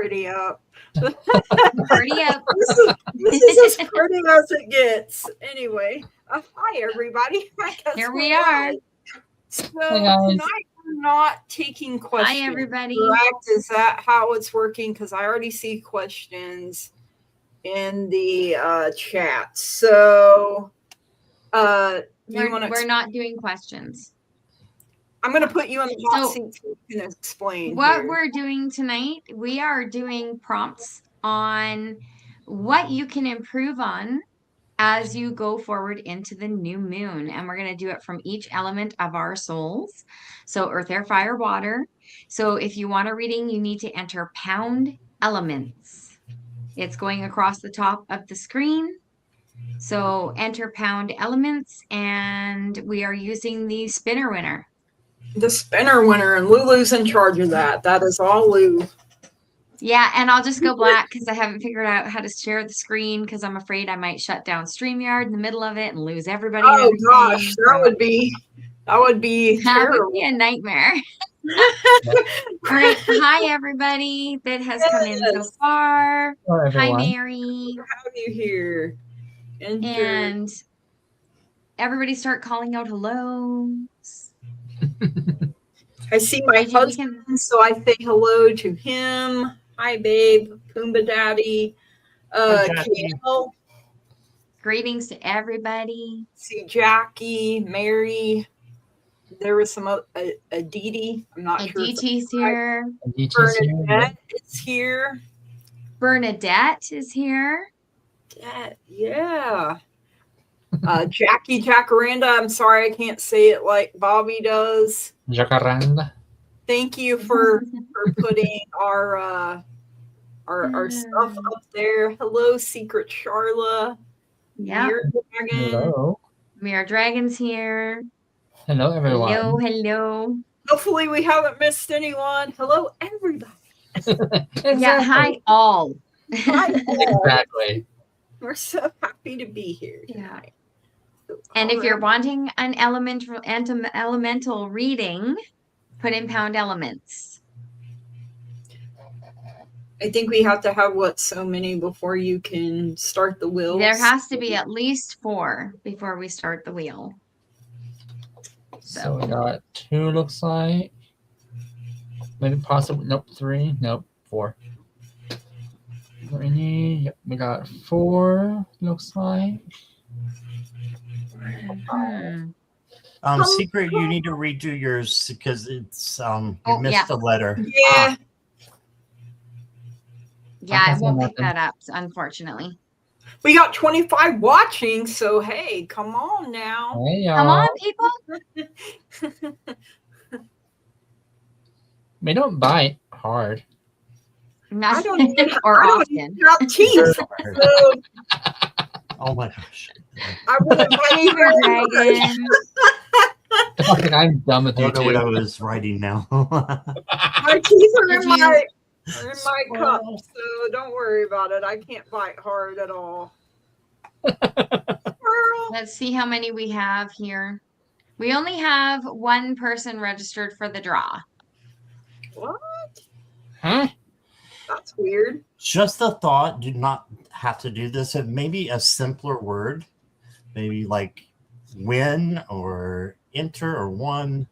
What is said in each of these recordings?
pretty up. Pretty up. This is as pretty as it gets. Anyway, hi everybody. Here we are. So tonight we're not taking questions. Hi everybody. Correct? Is that how it's working? Because I already see questions in the chat. So we're not doing questions. I'm going to put you on the hot seat so you can explain. What we're doing tonight, we are doing prompts on what you can improve on as you go forward into the new moon. And we're going to do it from each element of our souls. So earth, air, fire, water. So if you want a reading, you need to enter pound elements. It's going across the top of the screen. So enter pound elements, and we are using the spinner winner. The spinner winner, and Lulu's in charge of that. That is all Lulu. Yeah, and I'll just go black because I haven't figured out how to share the screen because I'm afraid I might shut down StreamYard in the middle of it and lose everybody. Oh gosh, that would be terrible. Would be a nightmare. All right, hi everybody that has come in so far. Hi Mary. Good to have you here. And everybody start calling out hellos. I see my husband, so I say hello to him. Hi, babe. Pumbaa Daddy. Kale. Greetings to everybody. See Jackie, Mary. There was some Aditi. I'm not sure. Aditi's here. Bernadette is here. Bernadette is here. Yeah. Jackie Jacaranda. I'm sorry I can't say it like Bobby does. Jacaranda. Thank you for putting our stuff up there. Hello, Secret Charla. Yeah. Hello. Mirror Dragon's here. Hello, everyone. Hello. Hopefully we haven't missed anyone. Hello, everybody. Exactly. Yeah, hi all. Hi, all. Exactly. We're so happy to be here tonight. Yeah. And if you're wanting an elemental reading, put in pound elements. I think we have to have so many before you can start the wheel. There has to be at least 4 before we start the wheel. So we got 2, looks like. Maybe possibly, nope, 3, nope, 4. Yep, we got 4, looks like. Secret, you need to redo yours because it's you missed a letter. Yeah. Yeah, I won't pick that up, unfortunately. We got 25 watching, so hey, come on now. Hey, come on, people. We don't bite hard. Not or often. Teeth, so. Oh my gosh. I wouldn't Dragon. I'm done with you. I don't know what I was writing now. My teeth are in my cup, so don't worry about it. I can't bite hard at all. Let's see how many we have here. We only have 1 person registered for the draw. What? Huh? That's weird. Just a thought. Do not have to do this. Maybe a simpler word. Maybe like win or enter or one.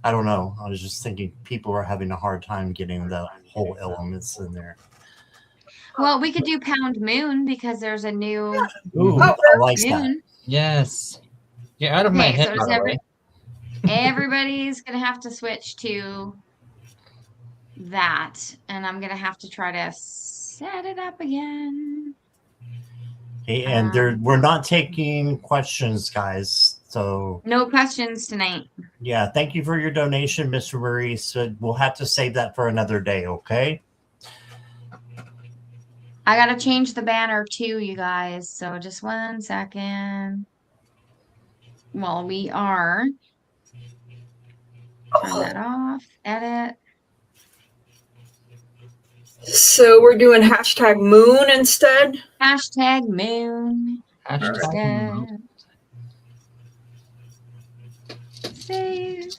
I don't know. I was just thinking people are having a hard time getting the whole elements in there. Well, we could do pound moon because there's a new I like moon. That. Yes. Get out of my head, by the way. Everybody's going to have to switch to that. And I'm going to have to try to set it up again. Hey, and we're not taking questions, guys. So no questions tonight. Yeah, thank you for your donation, Mr. Murray. So we'll have to save that for another day, okay? I got to change the banner too, you guys. So just 1 second. Well, we are. Turn that off. Edit. So we're doing hashtag moon instead? Hashtag moon. Hashtag moon. Save.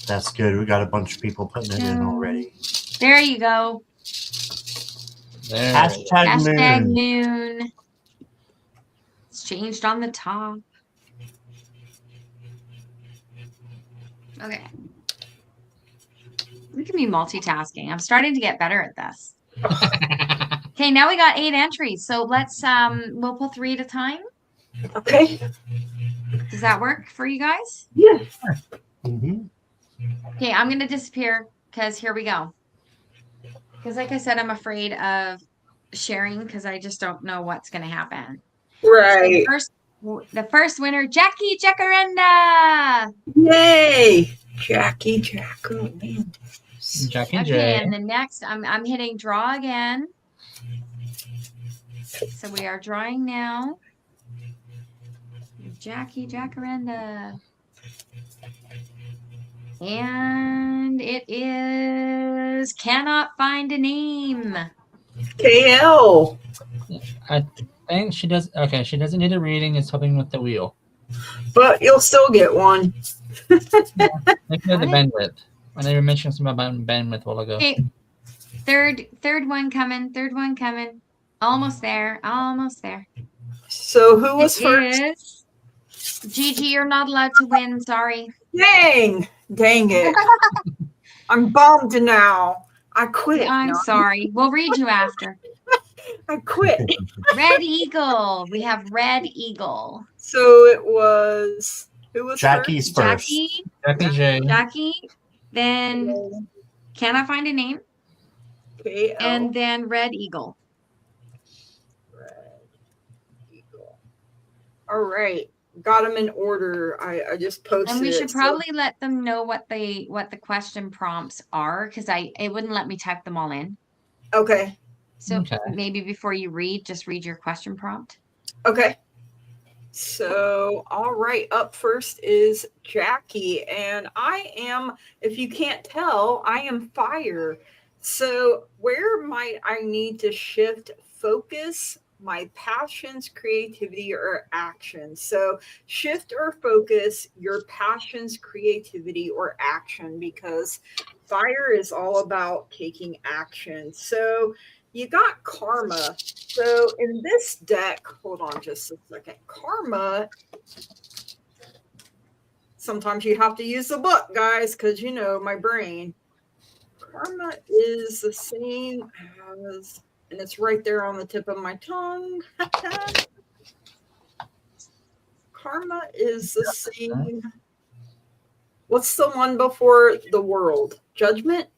That's good. We got a bunch of people putting it in already. There you go. There. Hashtag moon. moon. It's changed on the top. Okay. Look at me multitasking. I'm starting to get better at this. Okay, now we got 8 entries. So let's we'll pull 3 at a time. Okay. Does that work for you guys? Yeah. Mm-hmm. Okay, I'm gonna disappear because here we go. Because like I said, I'm afraid of sharing because I just don't know what's gonna happen. Right. So the first winner, Jackie Jacaranda. Yay. Jackie Jacaranda. Jackie Okay, J. and the next, I'm hitting draw again. So we are drawing now. Jackie Jacaranda. And it is cannot find a name. KL. I think she does. Okay, she doesn't need a reading. It's helping with the wheel. But you'll still get one. Maybe the bandwidth. I never mentioned something about bandwidth a while ago. Okay, third one coming. Third one coming. Almost there. Almost there. So who was first? Is Gigi, you're not allowed to win. Sorry. Dang it. I'm bummed now. I quit. I'm No, sorry. We'll read you after. I quit. Red Eagle. We have Red Eagle. So it was who was Jackie's first. Jackie, J. Jackie, then Can I Find a Name? KL. And then Red Eagle. Red Eagle. All right. Got them in order. I just posted. And we should it, probably let them know what the question prompts are because it wouldn't let me type them all in. Okay. So maybe before you read, just read your question prompt. Okay. So, all right, up first is Jackie, and I am, if you can't tell, I am fire. So, where might I need to shift focus, my passions, creativity, or action? So, shift or focus your passions, creativity, or action, because fire is all about taking action. So, you got karma. So in this deck, hold on just a second. Karma, sometimes you have to use the book, guys, because you know my brain. Karma is the same as, and it's right there on the tip of my tongue. Karma is the same. What's the one before the world? Judgment?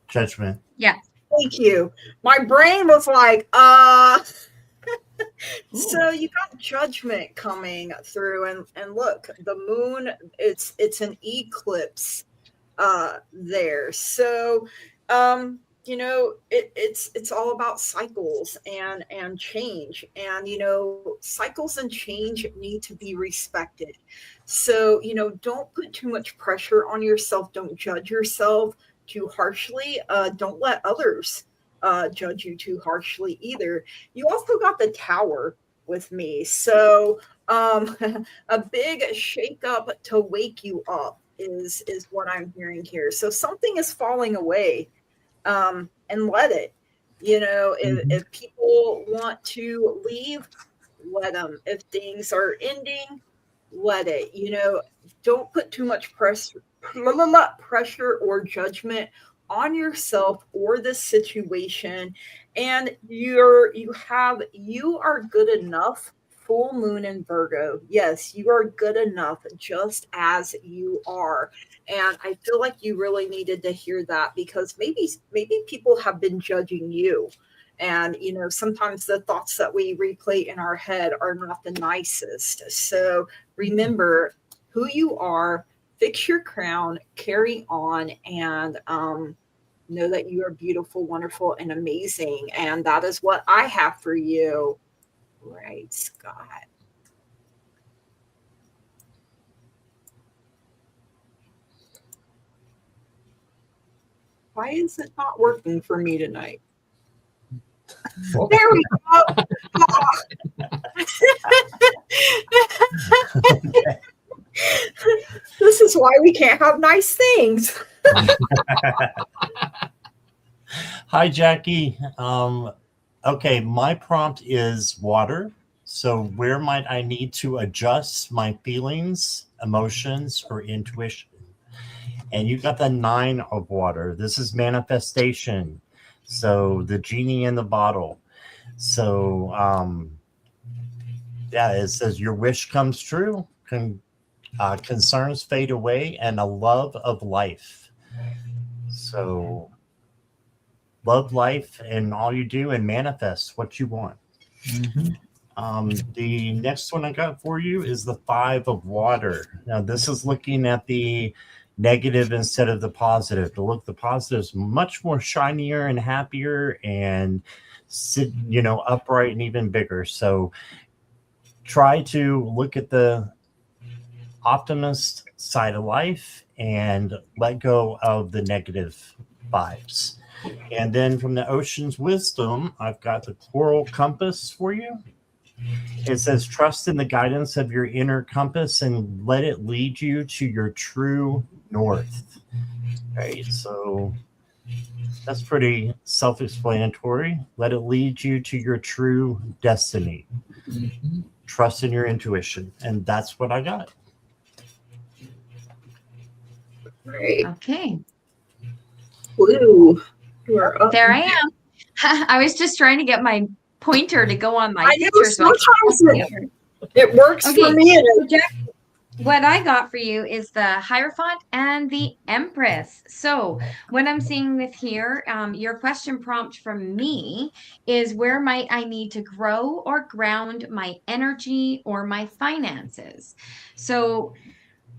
Judgment. Yeah. Thank you. My brain was like, So you got judgment coming through, and look, the moon, it's an eclipse there. So you know, it's all about cycles and change, and you know, cycles and change need to be respected. So, you know, don't put too much pressure on yourself, don't judge yourself too harshly. Don't let others judge you too harshly either. You also got the Tower with me. So a big shake up to wake you up is what I'm hearing here. So something is falling away, and let it. You know, if people want to leave, let them. If things are ending, let it. You know, don't put too much pressure or judgment on yourself or the situation. And you are good enough. Full moon in Virgo. Yes, you are good enough just as you are. And I feel like you really needed to hear that, because maybe people have been judging you. And, you know, sometimes the thoughts that we replay in our head are not the nicest. So remember who you are, fix your crown, carry on, and know that you are beautiful, wonderful, and amazing. And that is what I have for you. Right, Scott. Why is it not working for me tonight? There we go. This is why we can't have nice things. Hi, Jackie. Okay, my prompt is water. So, where might I need to adjust my feelings, emotions, or intuition? And you got the 9 of water. This is manifestation. So, the genie in the bottle. So, yeah, it says your wish comes true, concerns fade away, and a love of life. So, love life and all you do and manifest what you want. Mm-hmm. The next one I got for you is the 5 of water. Now, this is looking at the negative instead of the positive. The positive is much more shinier and happier and upright and even bigger. So try to look at the optimist side of life and let go of the negative vibes. And then from the ocean's wisdom, I've got the coral compass for you. It says, trust in the guidance of your inner compass and let it lead you to your true north. Right. So that's pretty self explanatory. Let it lead you to your true destiny. Mm-hmm. Trust in your intuition. And that's what I got. Great. Okay. Lulu, you're up. There I am. I was just trying to get my pointer to go on my I know picture. So sometimes it works Okay. for me. So Jack, what I got for you is the Hierophant and the Empress. So what I'm seeing with here, your question prompt from me is, where might I need to grow or ground my energy or my finances? So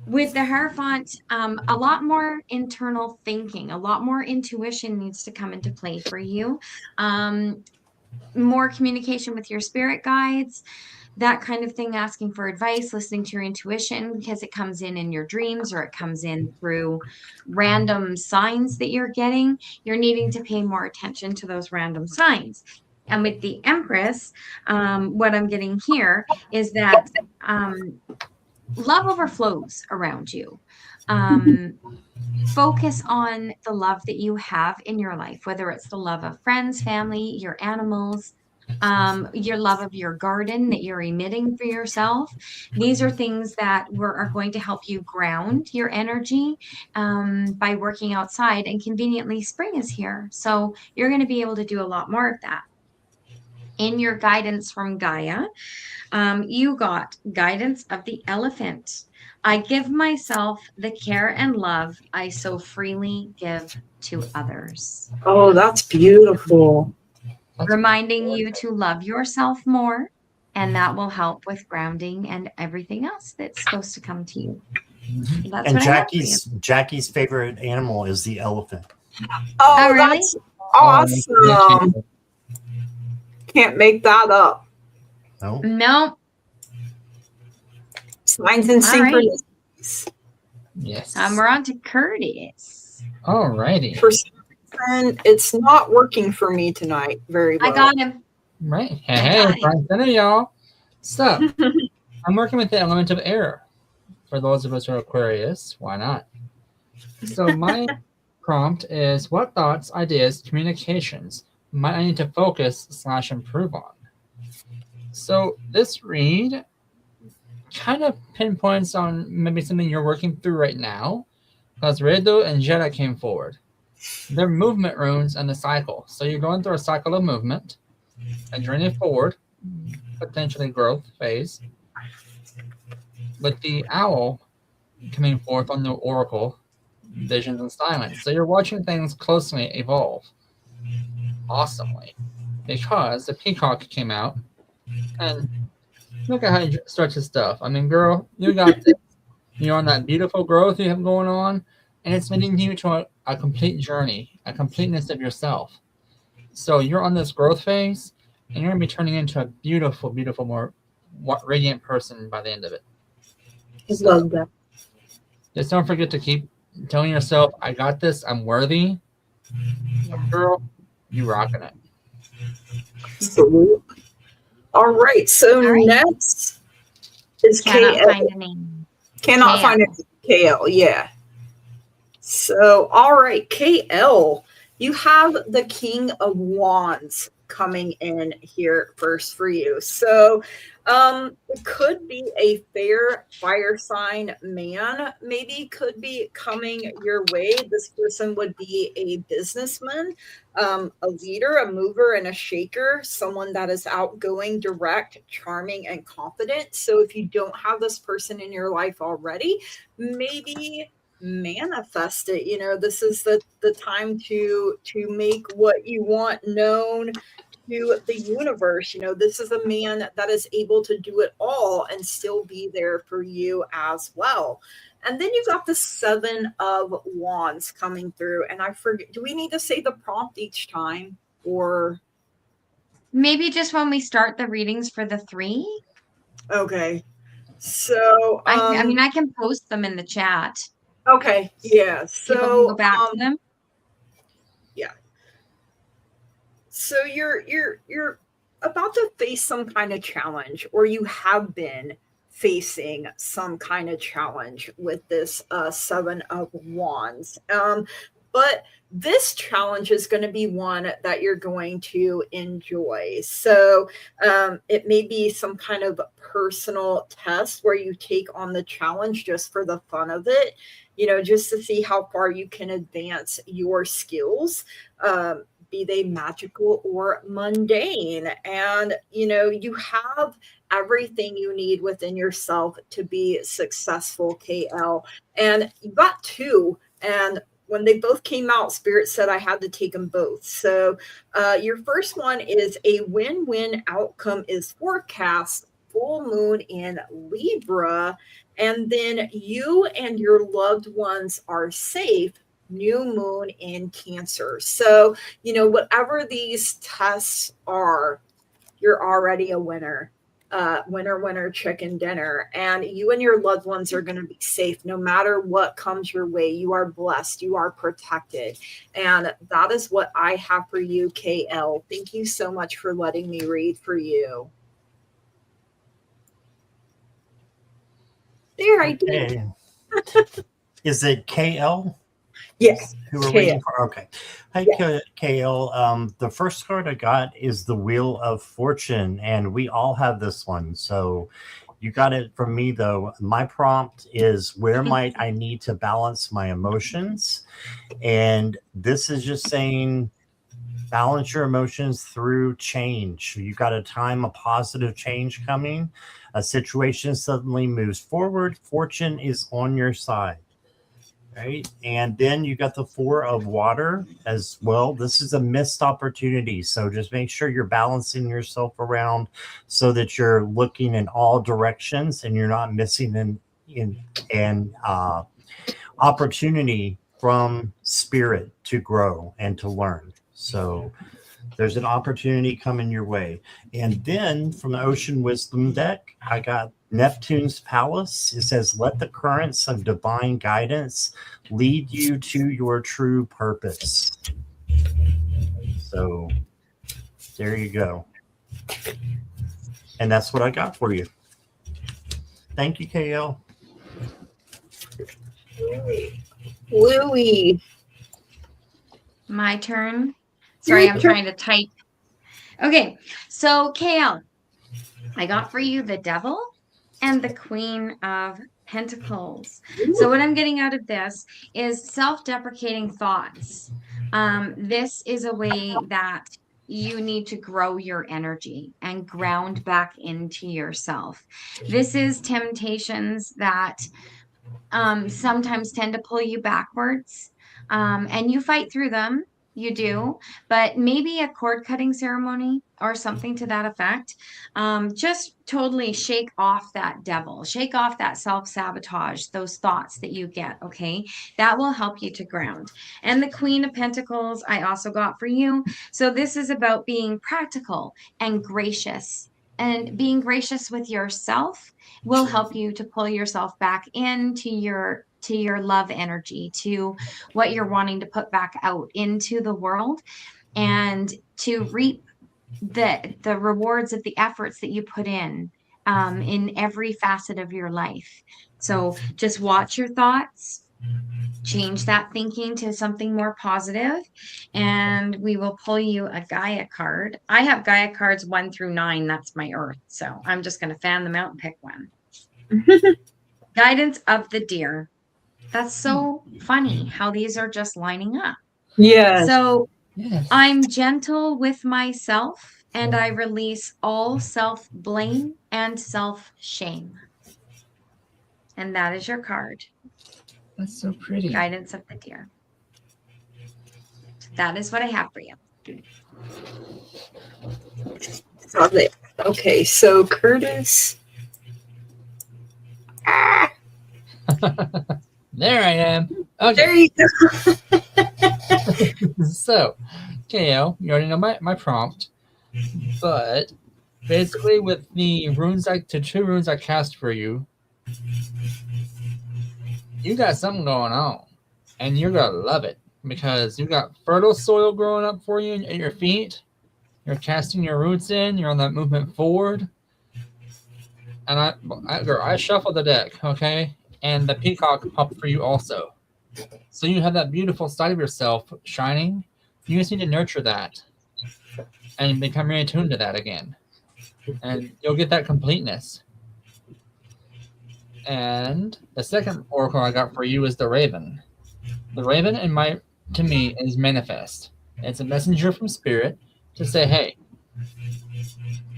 with the Hierophant, a lot more internal thinking, a lot more intuition needs to come into play for you. More communication with your spirit guides, that kind of thing, asking for advice, listening to your intuition, because it comes in your dreams, or it comes in through random signs that you're getting. You're needing to pay more attention to those random signs. And with the Empress, what I'm getting here is that love overflows around you. Focus on the love that you have in your life, whether it's the love of friends, family, your animals, your love of your garden that you're emitting for yourself. These are things that are going to help you ground your energy by working outside. And conveniently, spring is here. So you're going to be able to do a lot more of that. In your guidance from Gaia, you got guidance of the elephant. I give myself the care and love I so freely give to others. Oh, that's beautiful. Reminding you to love yourself more, and that will help with grounding and everything else that's supposed to come to you. Mm-hmm. That's And what I have for you. Jackie's favorite animal is the elephant. Oh, really? that's awesome. Can't make that up. No. No. Signs and All right. synchronicities. Yes. We're on to Curtis. Alrighty. For some reason, it's not working for me tonight very well. I got him. Right. Hey, right there, y'all. So, I'm working with the element of air. For those of us who are Aquarius, why not? So, my prompt is, what thoughts, ideas, communications might I need to focus / improve on? So, this read kind of pinpoints on maybe something you're working through right now, because Redo and Jetta came forward. They're movement runes and the cycle. So you're going through a cycle of movement, a journey forward, potentially growth phase, with the owl coming forth on the oracle, visions and silence. So you're watching things closely evolve awesomely, because the peacock came out, and look at how he starts his stuff. I mean, girl, you got this. You're on that beautiful growth you have going on, and it's leading you to a complete journey, a completeness of yourself. So you're on this growth phase, and you're going to be turning into a beautiful, beautiful, more radiant person by the end of it. I love that. Just don't forget to keep telling yourself, I got this, I'm worthy. Yeah. Girl, you rocking it. Absolutely. All right. So next is Cannot KL. find a name. Cannot find it. KL. Yeah. So, all right, KL. You have the King of Wands coming in here first for you. So it could be a fair fire sign man, maybe could be coming your way. This person would be a businessman, a leader, a mover, and a shaker, someone that is outgoing, direct, charming, and confident. So if you don't have this person in your life already, maybe manifest it. This is the time to make what you want known to the universe. This is a man that is able to do it all and still be there for you as well. And then you got the 7 of Wands coming through, and I forget, do we need to say the prompt each time, or Maybe just when we start the readings for the 3. okay? So I mean, I can post them in the chat. okay, yeah, People can go so back to them. yeah. So you're about to face some kind of challenge, or you have been facing some kind of challenge with this 7 of Wands. But this challenge is going to be one that you're going to enjoy. So it may be some kind of personal test where you take on the challenge just for the fun of it, just to see how far you can advance your skills. Be they magical or mundane. And, you have everything you need within yourself to be successful, KL. And you got 2. And when they both came out, Spirit said I had to take them both. So your first one is a win-win outcome is forecast, full moon in Libra. And then you and your loved ones are safe, new moon in Cancer. So, whatever these tests are, you're already a winner. Winner, winner, chicken dinner. And you and your loved ones are going to be safe no matter what comes your way. You are blessed. You are protected. And that is what I have for you, KL. Thank you so much for letting me read for you. There, I did. Is it KL? Yes. Who we're waiting for? Okay. Hi, yeah. KL. The first card I got is the Wheel of Fortune, and we all have this one. So you got it from me, though. My prompt is, where might I need to balance my emotions? And this is just saying, balance your emotions through change. You got a time of positive change coming. A situation suddenly moves forward. Fortune is on your side. Right. And then you got the 4 of Water as well. This is a missed opportunity. So just make sure you're balancing yourself around so that you're looking in all directions and you're not missing an opportunity from spirit to grow and to learn. So there's an opportunity coming your way. And then from the Ocean Wisdom deck, I got Neptune's Palace. It says, let the currents of divine guidance lead you to your true purpose. So there you go. And that's what I got for you. Thank you, KL. Louie. My turn. Sorry, I'm trying to type. Okay, so KL, I got for you the Devil and the Queen of Pentacles. So what I'm getting out of this is self-deprecating thoughts. This is a way that you need to grow your energy and ground back into yourself. This is temptations that sometimes tend to pull you backwards, and you fight through them. You do, but maybe a cord cutting ceremony or something to that effect. Just totally shake off that devil, shake off that self-sabotage, those thoughts that you get. Okay, that will help you to ground. And the Queen of Pentacles, I also got for you. So this is about being practical and gracious. And being gracious with yourself will help you to pull yourself back into your love energy, to what you're wanting to put back out into the world, and to reap the rewards of the efforts that you put in every facet of your life. So just watch your thoughts, change that thinking to something more positive, and we will pull you a Gaia card. I have Gaia cards 1 through 9. That's my earth. So I'm just going to fan them out and pick one. Guidance of the deer. That's so funny how these are just lining up. Yes. So Yes. I'm gentle with myself and I release all self-blame and self-shame. And that is your card. That's so pretty. Guidance of the deer. That is what I have for you. Love it. Okay, so Curtis. Ah, There I am. Okay. there you go. So, KO, you already know my prompt. But basically, with the runes, the 2 runes I cast for you, you got something going on. And you're going to love it. Because you got fertile soil growing up for you at your feet. You're casting your roots in. You're on that movement forward. And I shuffled the deck, okay? And the peacock popped for you also. So you have that beautiful side of yourself shining. You just need to nurture that and become really attuned to that again. And you'll get that completeness. And the second oracle I got for you is the raven. The raven, to me, is manifest. It's a messenger from spirit to say, hey,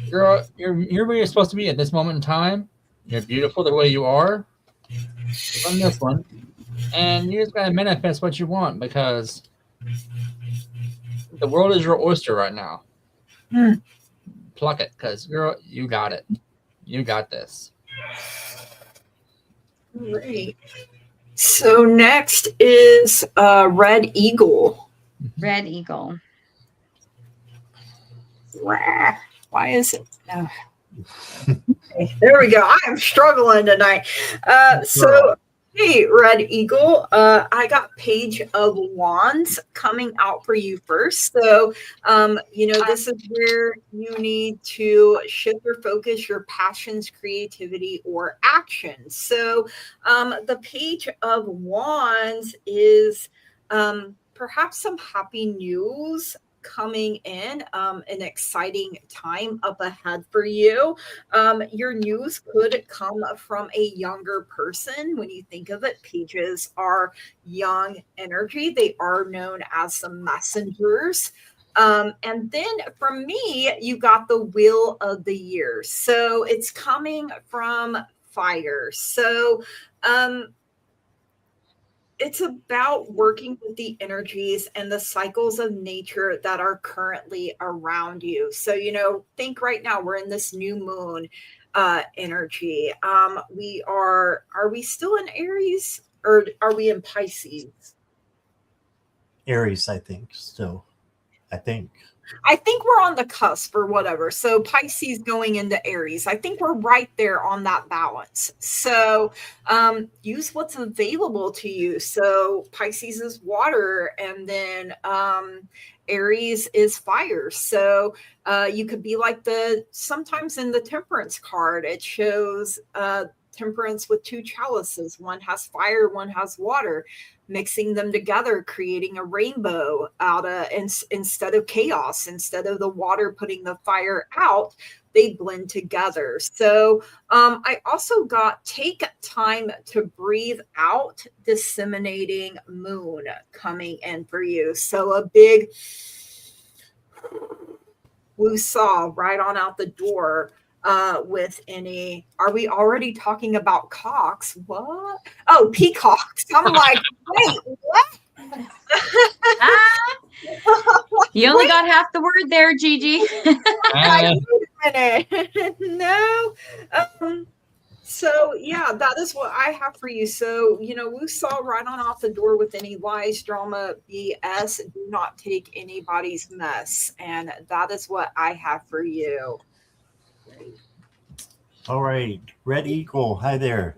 you're where you're supposed to be at this moment in time. You're beautiful the way you are. From this one. And you just gotta manifest what you want because the world is your oyster right now. Pluck it, because girl, you got it. You got this. Great. So next is Red Eagle. Red Eagle. Why is it? Okay, there we go. I am struggling tonight. So, hey, Red Eagle, I got Page of Wands coming out for you first. So, this is where you need to shift your focus, your passions, creativity, or action. So, the Page of Wands is perhaps some happy news coming in, an exciting time up ahead for you. Your news could come from a younger person. When you think of it, pages are young energy. They are known as the messengers. And then from me, you got the Wheel of the Year. So it's coming from fire. So it's about working with the energies and the cycles of nature that are currently around you. So, think right now we're in this new moon energy. Are we still in Aries or are we in Pisces? Aries, I think, still. I think we're on the cusp or whatever. So Pisces going into Aries. I think we're right there on that balance. So use what's available to you. So Pisces is water, and then Aries is fire. So you could be like sometimes in the Temperance card, it shows temperance with 2 chalices. One has fire, one has water. Mixing them together, creating a rainbow instead of chaos. Instead of the water putting the fire out, they blend together. So I also got take time to breathe out, disseminating moon coming in for you. So a big woo-saw right on out the door. With any, are we already talking about cocks? What? Oh, peacocks. I'm like, wait, what? You only got half the word there, Gigi. Wait a minute. No. So yeah, that is what I have for you. So, we saw right on off the door with any lies, drama, BS. Do not take anybody's mess. And that is what I have for you. All right, Red Eagle, hi there.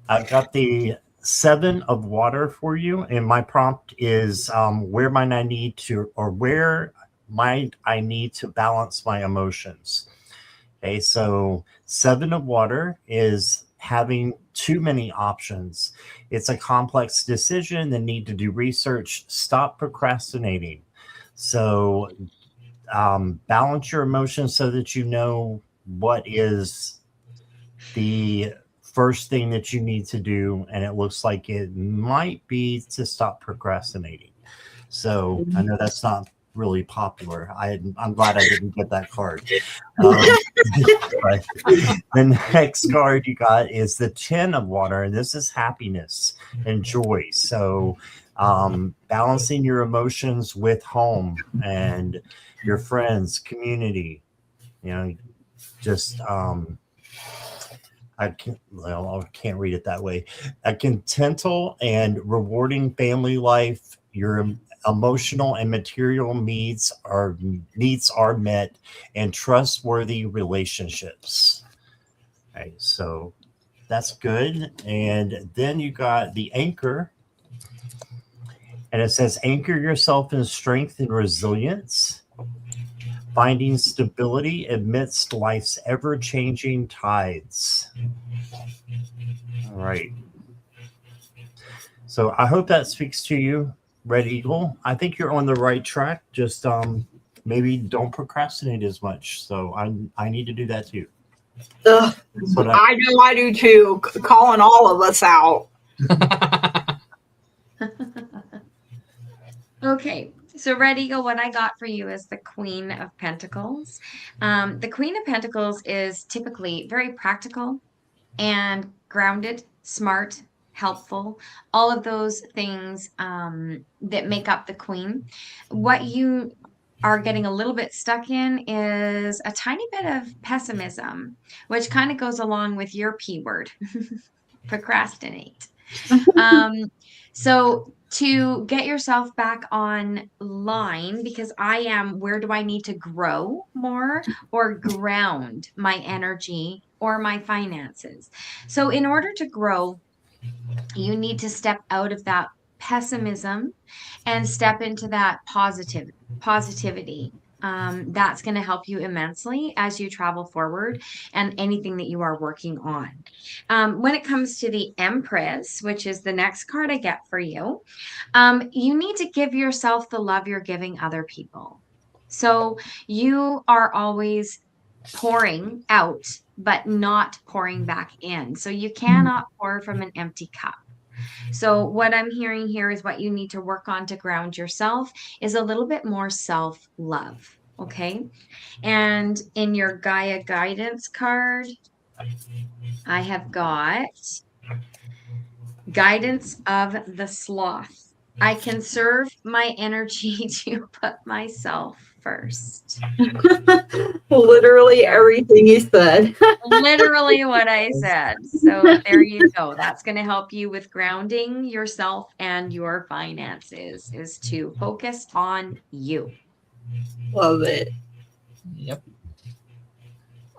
I've got the 7 of water for you, and my prompt is where might I need to balance my emotions. Okay, so 7 of water is having too many options. It's a complex decision, the need to do research. Stop procrastinating. So balance your emotions so that you know what is the first thing that you need to do, and it looks like it might be to stop procrastinating. So I know that's not really popular. I'm glad I didn't get that card. But the next card you got is the 10 of water, and this is happiness and joy. So balancing your emotions with home and your friends, community, just I can't read it that way. A contental and rewarding family life. Your emotional and material needs are met, and trustworthy relationships. Okay, so that's good. And then you got the anchor, and it says anchor yourself in strength and resilience, finding stability amidst life's ever-changing tides. All right. So I hope that speaks to you, Red Eagle. I think you're on the right track. Just maybe don't procrastinate as much. So I need to do that too. I know I do too. Calling all of us out. Okay, so Red Eagle, what I got for you is the Queen of Pentacles. The Queen of Pentacles is typically very practical and grounded, smart, helpful, all of those things that make up the Queen. What you are getting a little bit stuck in is a tiny bit of pessimism, which kind of goes along with your P word, procrastinate. So to get yourself back online, because I am, where do I need to grow more or ground my energy or my finances? So in order to grow, you need to step out of that pessimism and step into that positivity. That's going to help you immensely as you travel forward and anything that you are working on. When it comes to the Empress, which is the next card I get for you, you need to give yourself the love you're giving other people. So you are always pouring out, but not pouring back in. So you cannot pour from an empty cup. So what I'm hearing here is what you need to work on to ground yourself is a little bit more self-love. Okay. And in your Gaia guidance card, I have got guidance of the sloth. I conserve my energy to put myself first. Literally everything you said. Literally what I said. So there you go. That's going to help you with grounding yourself and your finances, is to focus on you. Love it. Yep.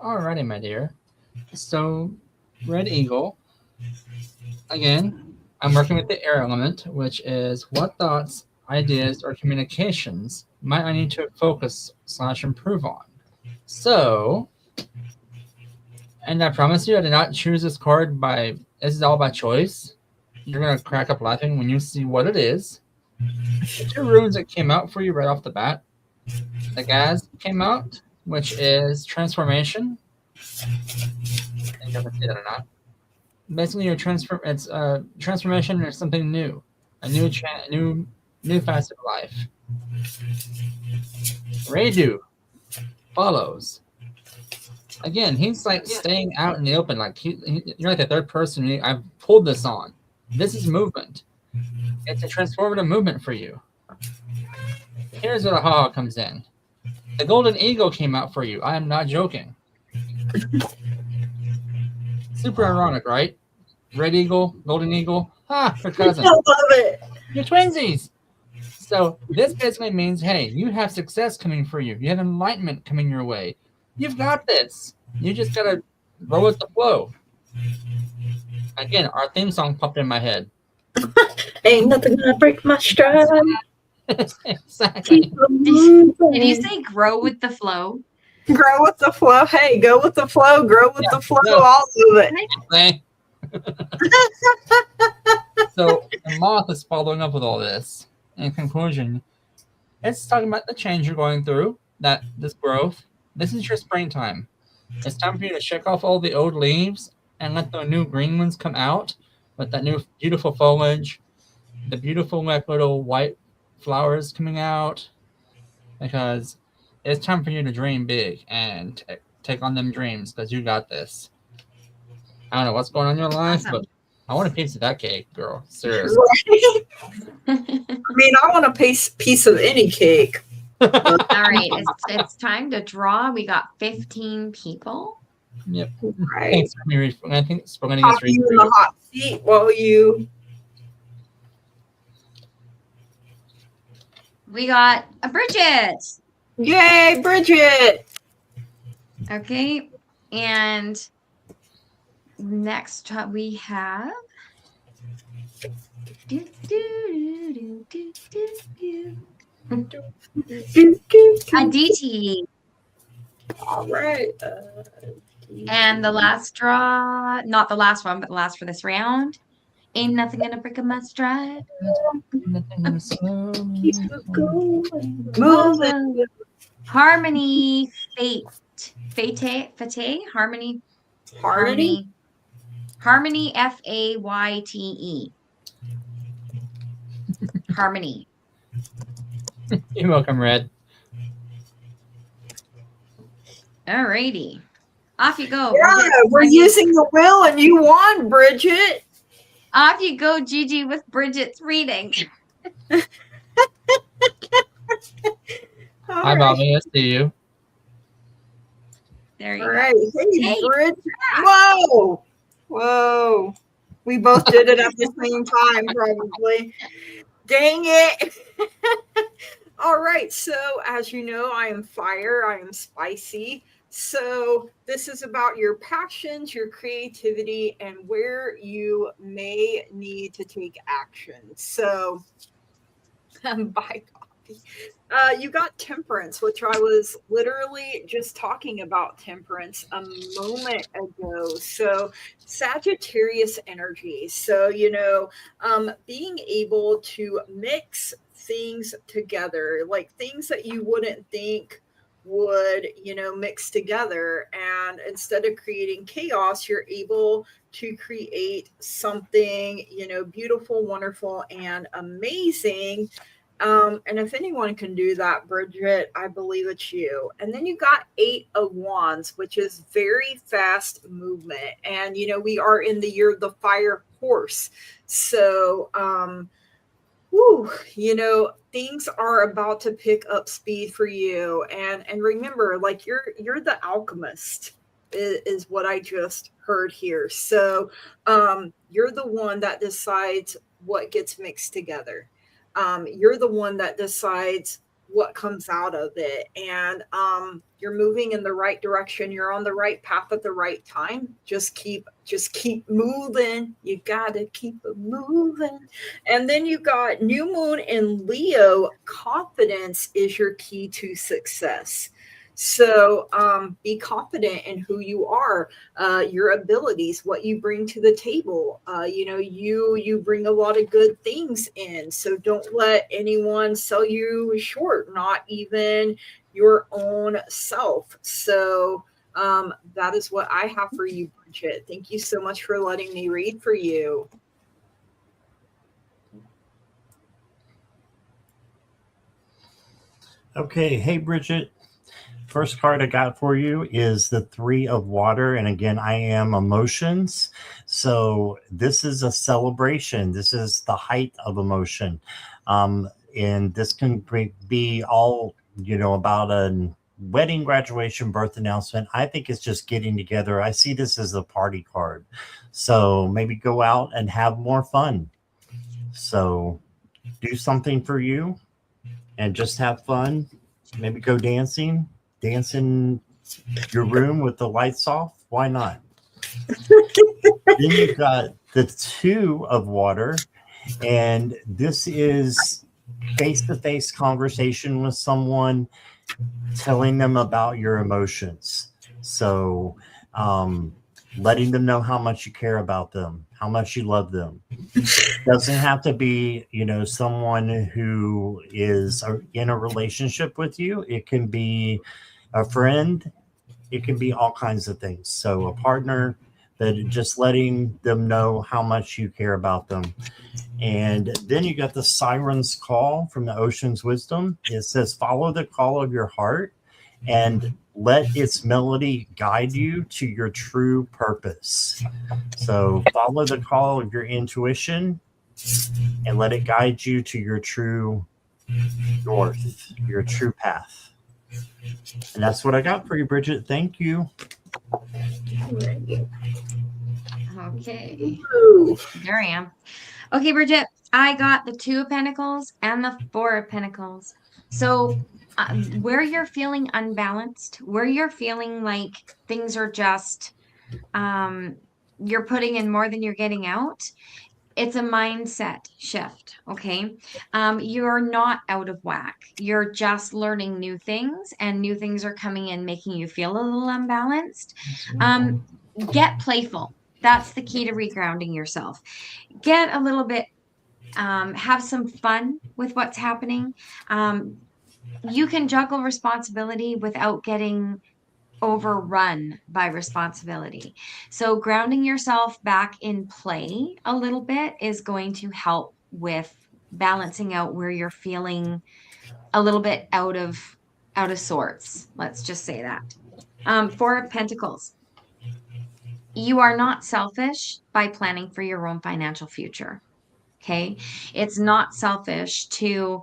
Alrighty, my dear. So, Red Eagle, again, I'm working with the air element, which is what thoughts, ideas, or communications might I need to focus/improve on. So, and I promise you, I did not choose this card this is all by choice. You're going to crack up laughing when you see what it is. The two runes that came out for you right off the bat. The Gaz came out, which is transformation. I think I can see that or not. Basically, it's transformation or something new, a new facet of life. Radu follows. Again, he's like staying out in the open. Like you're like the third person I've pulled this on. This is movement. It's a transformative movement for you. Here's where the ha comes in. The golden eagle came out for you. I am not joking. Super ironic, right? Red eagle, golden eagle. Ha, your cousin. I love it. You're twinsies. So this basically means, hey, you have success coming for you. You have enlightenment coming your way. You've got this. You just gotta roll with the flow. Again, our theme song popped in my head. Ain't nothing gonna break my stride. Exactly. Did you say grow with the flow? Grow with the flow. Hey, go with the flow. Grow with the flow. All of it. So the moth is following up with all this. In conclusion, it's talking about the change you're going through, that this growth. This is your springtime. It's time for you to shake off all the old leaves and let the new green ones come out with that new beautiful foliage, the beautiful like little white flowers coming out, because it's time for you to dream big and take on them dreams because you got this. I don't know what's going on in your life, Awesome. but I want a piece of that cake, girl. Seriously. I mean, I want a piece of any cake. All right, it's time to draw. We got 15 people. Yep. Right. Thanks. I think Spaghetti Pop gets reading you in for the hot seat while you. We got a Bridget. Yay, Bridget! Okay, and next we have Aditi. All right. And the last draw, not the last one, but the last for this round. Ain't nothing gonna break a my stride. Keep it going. Moving. Harmony Fate. Harmony. Harmony. Harmony Fayte. Harmony. You're welcome, Red. Alrighty. Off you go. Yeah, Bridget. we're using the wheel and you won, Bridget. Off you go, Gigi, with Bridget's reading. Hi, Bobby. I see you. There you All go. right. Hey, Hey. Bridget. Whoa. Whoa. We both did it at the same time, probably. Dang it. All right. So, as you know, I am fire. I am spicy. So, this is about your passions, your creativity, and where you may need to take action. So, by coffee. You got temperance, which I was literally just talking about temperance a moment ago. So, Sagittarius energy. So, being able to mix things together, like things that you wouldn't think would, mix together. And instead of creating chaos, you're able to create something, beautiful, wonderful, and amazing. And if anyone can do that, Bridget, I believe it's you. And then you got 8 of Wands, which is very fast movement. And, we are in the year of the fire horse. So, things are about to pick up speed for you. And remember, like you're the alchemist is what I just heard here. So, you're the one that decides what gets mixed together. You're the one that decides what comes out of it, and you're moving in the right direction. You're on the right path at the right time. Just keep moving. You gotta keep it moving. And then you got new moon in Leo. Confidence is your key to success. So be confident in who you are, your abilities, what you bring to the table. You bring a lot of good things in. So don't let anyone sell you short, not even your own self. So that is what I have for you, Bridget. Thank you so much for letting me read for you. Okay. Hey, Bridget. First card I got for you is the 3 of Water. And again, I am emotions. So this is a celebration. This is the height of emotion. And this can be all, about a wedding, graduation, birth announcement. I think it's just getting together. I see this as a party card. So maybe go out and have more fun. So do something for you and just have fun. Maybe go dancing. Dance in your room with the lights off. Why not? Then you've got the 2 of Water, and this is face-to-face conversation with someone, telling them about your emotions. So letting them know how much you care about them, how much you love them. Doesn't have to be, someone who is in a relationship with you. It can be a friend. It can be all kinds of things. So a partner, that just letting them know how much you care about them. And then you got the siren's call from the ocean's wisdom. It says, follow the call of your heart and let its melody guide you to your true purpose. So follow the call of your intuition and let it guide you to your true north, your true path. And that's what I got for you, Bridget. Thank you. Okay. There I am. Okay, Bridget, I got the 2 of Pentacles and the 4 of Pentacles. So where you're feeling unbalanced, where you're feeling like things are just, you're putting in more than you're getting out, it's a mindset shift. Okay. You're not out of whack. You're just learning new things, and new things are coming in, making you feel a little unbalanced. Get playful. That's the key to regrounding yourself. Get a little bit, have some fun with what's happening. You can juggle responsibility without getting overrun by responsibility. So grounding yourself back in play a little bit is going to help with balancing out where you're feeling a little bit out of sorts. Let's just say that. 4 of Pentacles. You are not selfish by planning for your own financial future. Okay. It's not selfish to,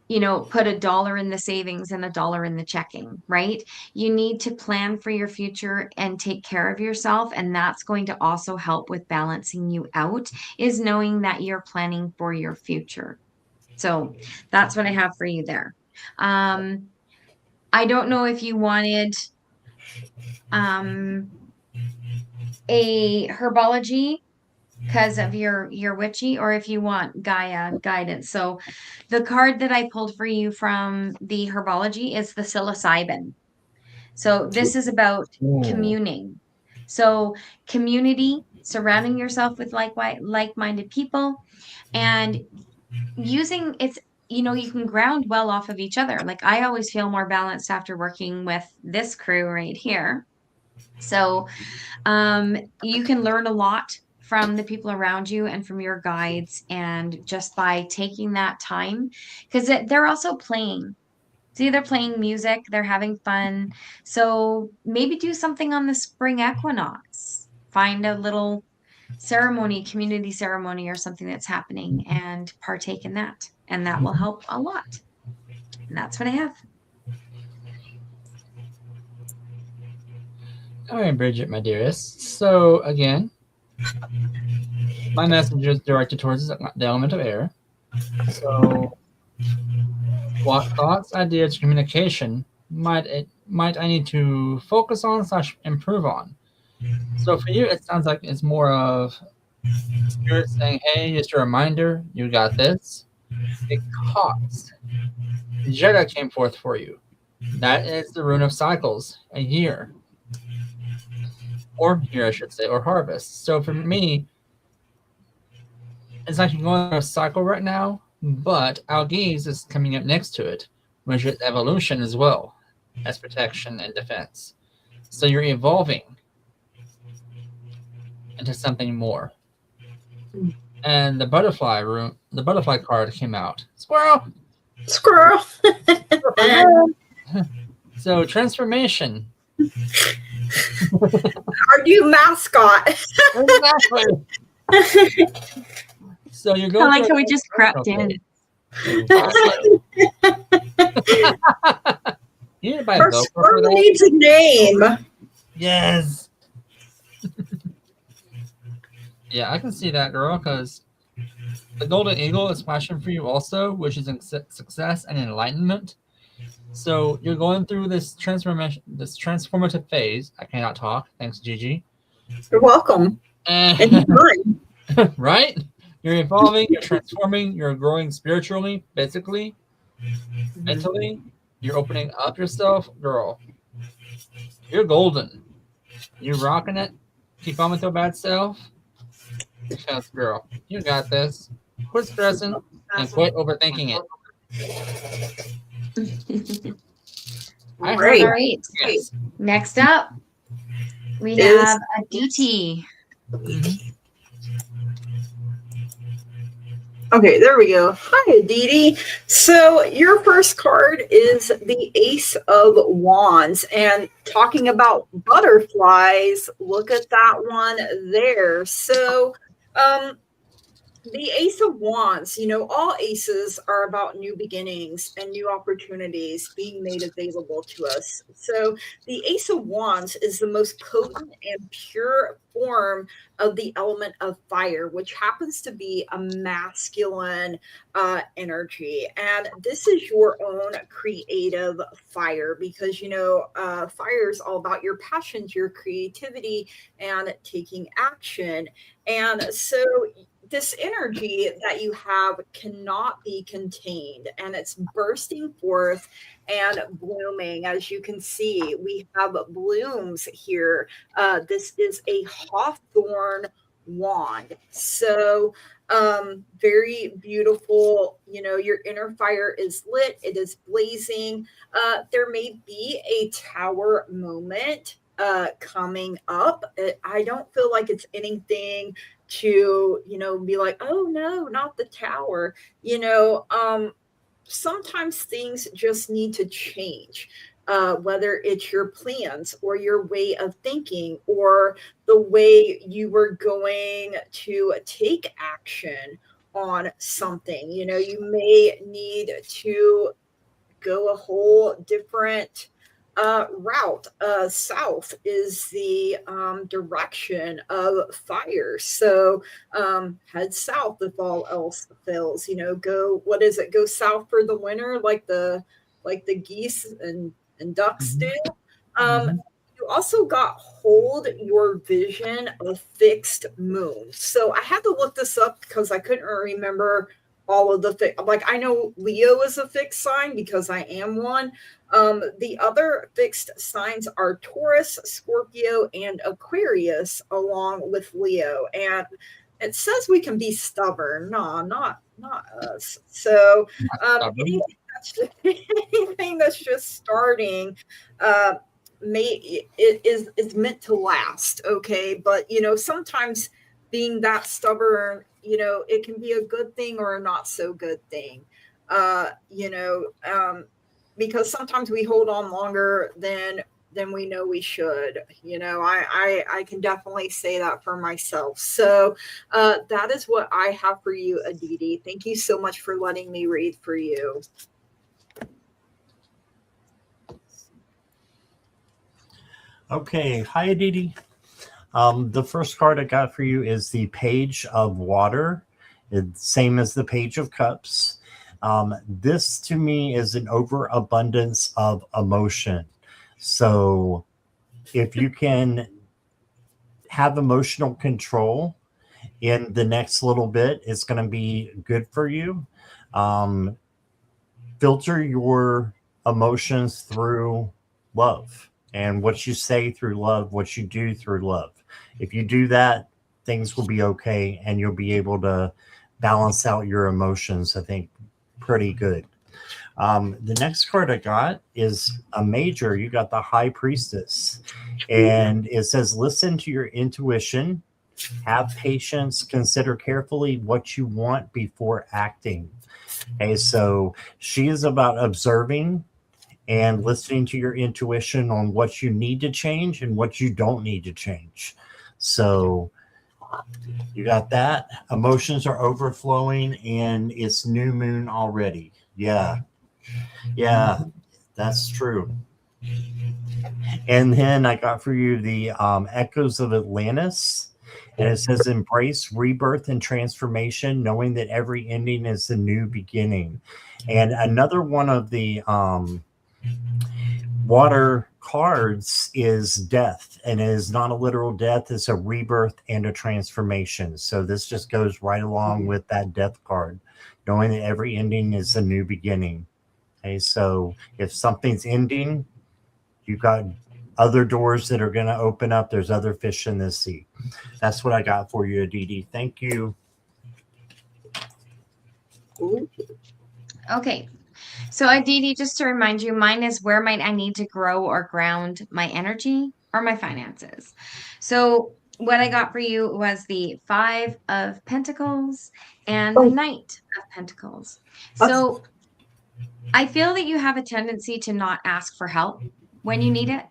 put $1 in the savings and $1 in the checking, right? You need to plan for your future and take care of yourself. And that's going to also help with balancing you out, is knowing that you're planning for your future. So that's what I have for you there. I don't know if you wanted a herbology because of your witchy, or if you want Gaia guidance. So the card that I pulled for you from the herbology is the psilocybin. So this is about communing. So community, surrounding yourself with like-minded people, and using it's, you can ground well off of each other. Like, I always feel more balanced after working with this crew right here. So you can learn a lot from the people around you and from your guides, and just by taking that time, because they're also playing. See, they're playing music, they're having fun. So maybe do something on the spring equinox. Find a little ceremony, community ceremony or something that's happening, and partake in that. And that will help a lot. And that's what I have. All right, Bridget, my dearest. So again, my message is directed towards the element of air. So what thoughts, ideas, communication might I need to focus on / improve on? So for you, it sounds like it's more of Spirit saying, hey, just a reminder, you got this. Because Jedi came forth for you. That is the rune of cycles, a year. Or year, I should say, or harvest. So for me, it's like you're going through a cycle right now, but Algiz is coming up next to it, which is evolution as well as protection and defense. So you're evolving into something more. And the butterfly card came out. Squirrel! Squirrel! So transformation. Our new mascot. Exactly. So you're going. I like how we just crept in. You need to buy Her Velcro for squirrel that? needs a name. Yes. Yeah, I can see that, girl, because the golden eagle is flashing for you also, which is success and enlightenment. So you're going through this transformative phase. I cannot talk. Thanks, Gigi. You're welcome. And right? You're evolving, you're transforming, you're growing spiritually, physically, mentally. You're opening up yourself, girl. You're golden. You're rocking it. Keep on with your bad self. Yes, girl. You got this. Quit stressing and quit overthinking it. I heard Great. All right. yes. Next up, we Is have a DT. Okay, there we go. Hi, Aditi. So your first card is the Ace of Wands. And talking about butterflies, look at that one there. So the Ace of Wands, all aces are about new beginnings and new opportunities being made available to us. So the Ace of Wands is the most potent and pure form of the element of fire, which happens to be a masculine energy. And this is your own creative fire because, fire is all about your passions, your creativity, and taking action. And so this energy that you have cannot be contained and it's bursting forth and blooming. As you can see, we have blooms here. This is a hawthorn wand. So very beautiful. Your inner fire is lit, it is blazing. There may be a tower moment coming up. I don't feel like it's anything to be like, oh no, not the tower. Sometimes things just need to change, whether it's your plans or your way of thinking or the way you were going to take action on something. You may need to go a whole different route. South is the direction of fire. So head south if all else fails. Go, what is it? Go south for the winter, like the geese and ducks do. You also got hold your vision of fixed moons. So I had to look this up because I couldn't remember all of like I know Leo is a fixed sign because I am one. The other fixed signs are Taurus, Scorpio, and Aquarius, along with Leo. And it says we can be stubborn. No, not us. So anything anything that's just starting, it is meant to last. Okay, but sometimes being that stubborn, it can be a good thing or a not so good thing. uh you know um because sometimes we hold on longer than we know we should. I can definitely say that for myself. So that is what I have for you, Aditi. Thank you so much for letting me read for you. Okay, hi Aditi. The first card I got for you is the Page of Water. It's same as the Page of Cups. This to me is an overabundance of emotion. So if you can have emotional control in the next little bit, it's going to be good for you. Um, Filter your emotions through love and what you say through love, what you do through love. If you do that, things will be okay and you'll be able to balance out your emotions, I think, pretty good. The next card I got is a major. You got the High Priestess, and it says, listen to your intuition, have patience, consider carefully what you want before acting. Okay, so she is about observing and listening to your intuition on what you need to change and what you don't need to change. So you got that. Emotions are overflowing and it's new moon already. Yeah, that's true. And then I got for you the Echoes of Atlantis. And it says, embrace rebirth and transformation, knowing that every ending is a new beginning. And another one of the water cards is death. And it is not a literal death, it's a rebirth and a transformation. So this just goes right along with that death card, knowing that every ending is a new beginning. Okay, so if something's ending, you got other doors that are going to open up. There's other fish in this sea. That's what I got for you, Aditi. Thank you. Okay. So Aditi, just to remind you, mine is where might I need to grow or ground my energy or my finances. So what I got for you was the 5 of Pentacles and the Knight of Pentacles. So I feel that you have a tendency to not ask for help when you need it.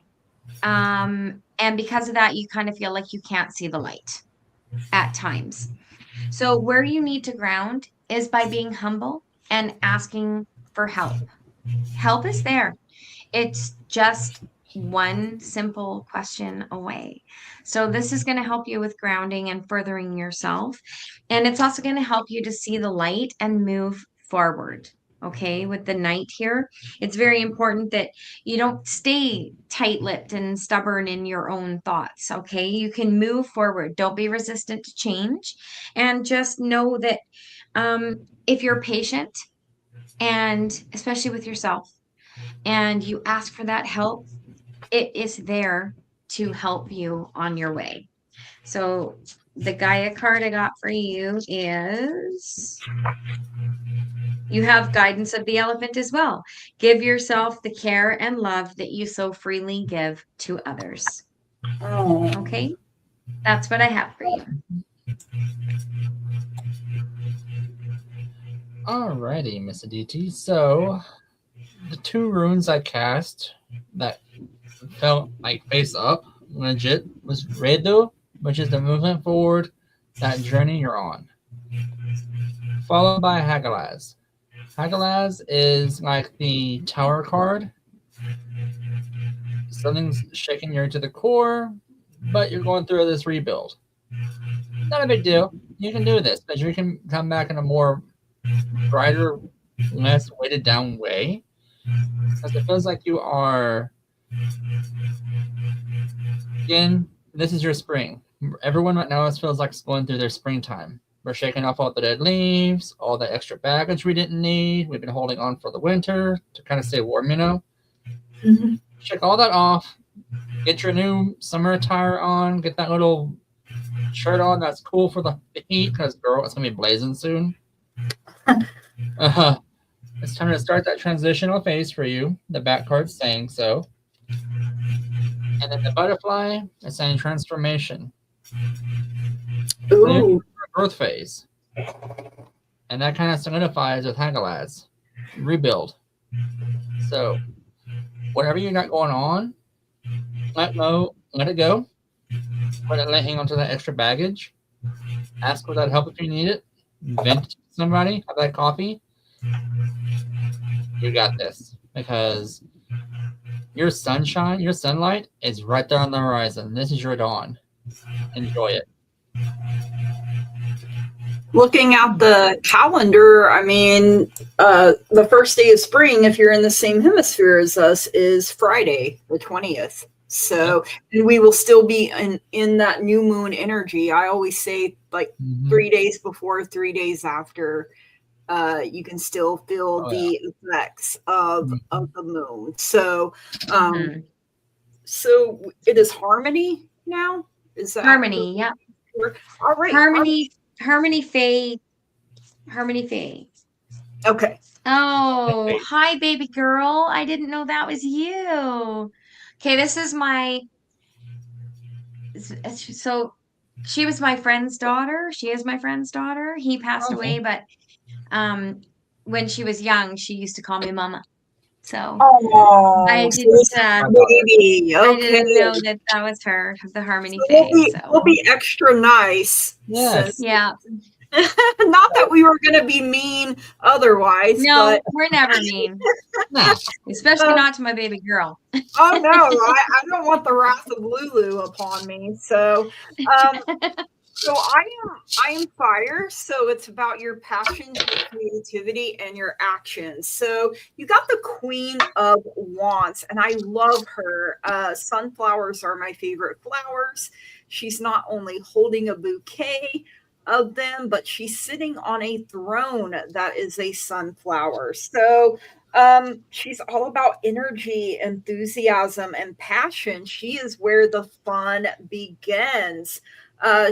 And because of that, you kind of feel like you can't see the light at times. So where you need to ground is by being humble and asking for help. Help is there. It's just one simple question away. So this is going to help you with grounding and furthering yourself. And it's also going to help you to see the light and move forward. Okay, with the Knight here, it's very important that you don't stay tight-lipped and stubborn in your own thoughts. Okay, you can move forward. Don't be resistant to change, and just know that if you're patient, and especially with yourself, and you ask for that help, it is there to help you on your way. So the Gaia card I got for you is, you have guidance of the elephant as well. Give yourself the care and love that you so freely give to others. Okay, that's what I have for you. Alrighty, Miss Aditi. So the 2 runes I cast that felt like face up, legit, was Redu, which is the movement forward, that journey you're on. Followed by Hagalaz. Hagalaz is like the tower card. Something's shaking you to the core, but you're going through this rebuild. Not a big deal. You can do this, because you can come back in a more brighter, less weighted down way. Because it feels like you are, again, this is your spring. Everyone right now feels like it's going through their springtime. We're shaking off all the dead leaves, all the extra baggage we didn't need. We've been holding on for the winter to kind of stay warm, you know? Mm-hmm. Shake all that off. Get your new summer attire on. Get that little shirt on that's cool for the heat, because, girl, it's going to be blazing soon. It's time to start that transitional phase for you. The back card's saying so. And then the butterfly is saying transformation. Ooh. Growth phase. And that kind of solidifies with Hagalaz. Rebuild. So, whatever you got going on, let it go. Let it hang on to that extra baggage. Ask for that help if you need it. Vent to somebody. Have that coffee. You got this. Because your sunshine, your sunlight is right there on the horizon. This is your dawn. Enjoy it. Looking at the calendar, I mean, the first day of spring, if you're in the same hemisphere as us, is Friday, the 20th. So, and we will still be in that new moon energy. I always say, like, 3 days before, 3 days after, you can still feel the effects of the moon. So, so it is harmony now. Is that harmony? Yeah. All right. Harmony Faye. Okay. Oh, hi, baby girl. I didn't know that was you. Okay, this is so she was my friend's daughter. She is my friend's daughter. He passed away, but when she was young, she used to call me Mama. So I didn't know that was her, the Harmony Faye. We'll be extra nice. Yes. Yeah. Not that we were going to be mean otherwise. No, but we're never mean. No, especially not to my baby girl. Oh no, I don't want the wrath of Lulu upon me. So, so I am fire. So it's about your passion, your creativity, and your actions. So you got the Queen of Wands, and I love her. Sunflowers are my favorite flowers. She's not only holding a bouquet of them, but she's sitting on a throne that is a sunflower. So She's all about energy, enthusiasm, and passion. She is where the fun begins.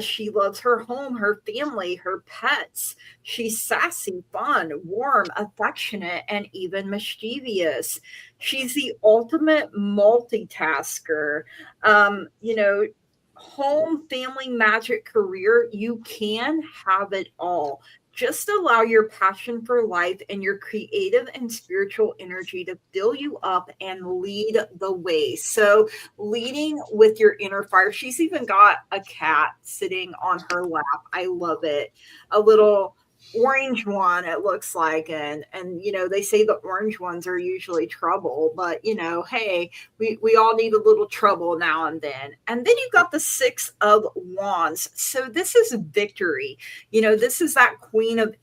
She loves her home, her family, her pets. She's sassy, fun, warm, affectionate, and even mischievous. She's the ultimate multitasker. You know, home, family, magic, career, you can have it all. Just allow your passion for life and your creative and spiritual energy to fill you up and lead the way. So, leading with your inner fire. She's even got a cat sitting on her lap. I love it. A little orange one, it looks like. And they say the orange ones are usually trouble, but hey, we all need a little trouble now and then. And then you got the Six of Wands. So this is victory. This is that Queen of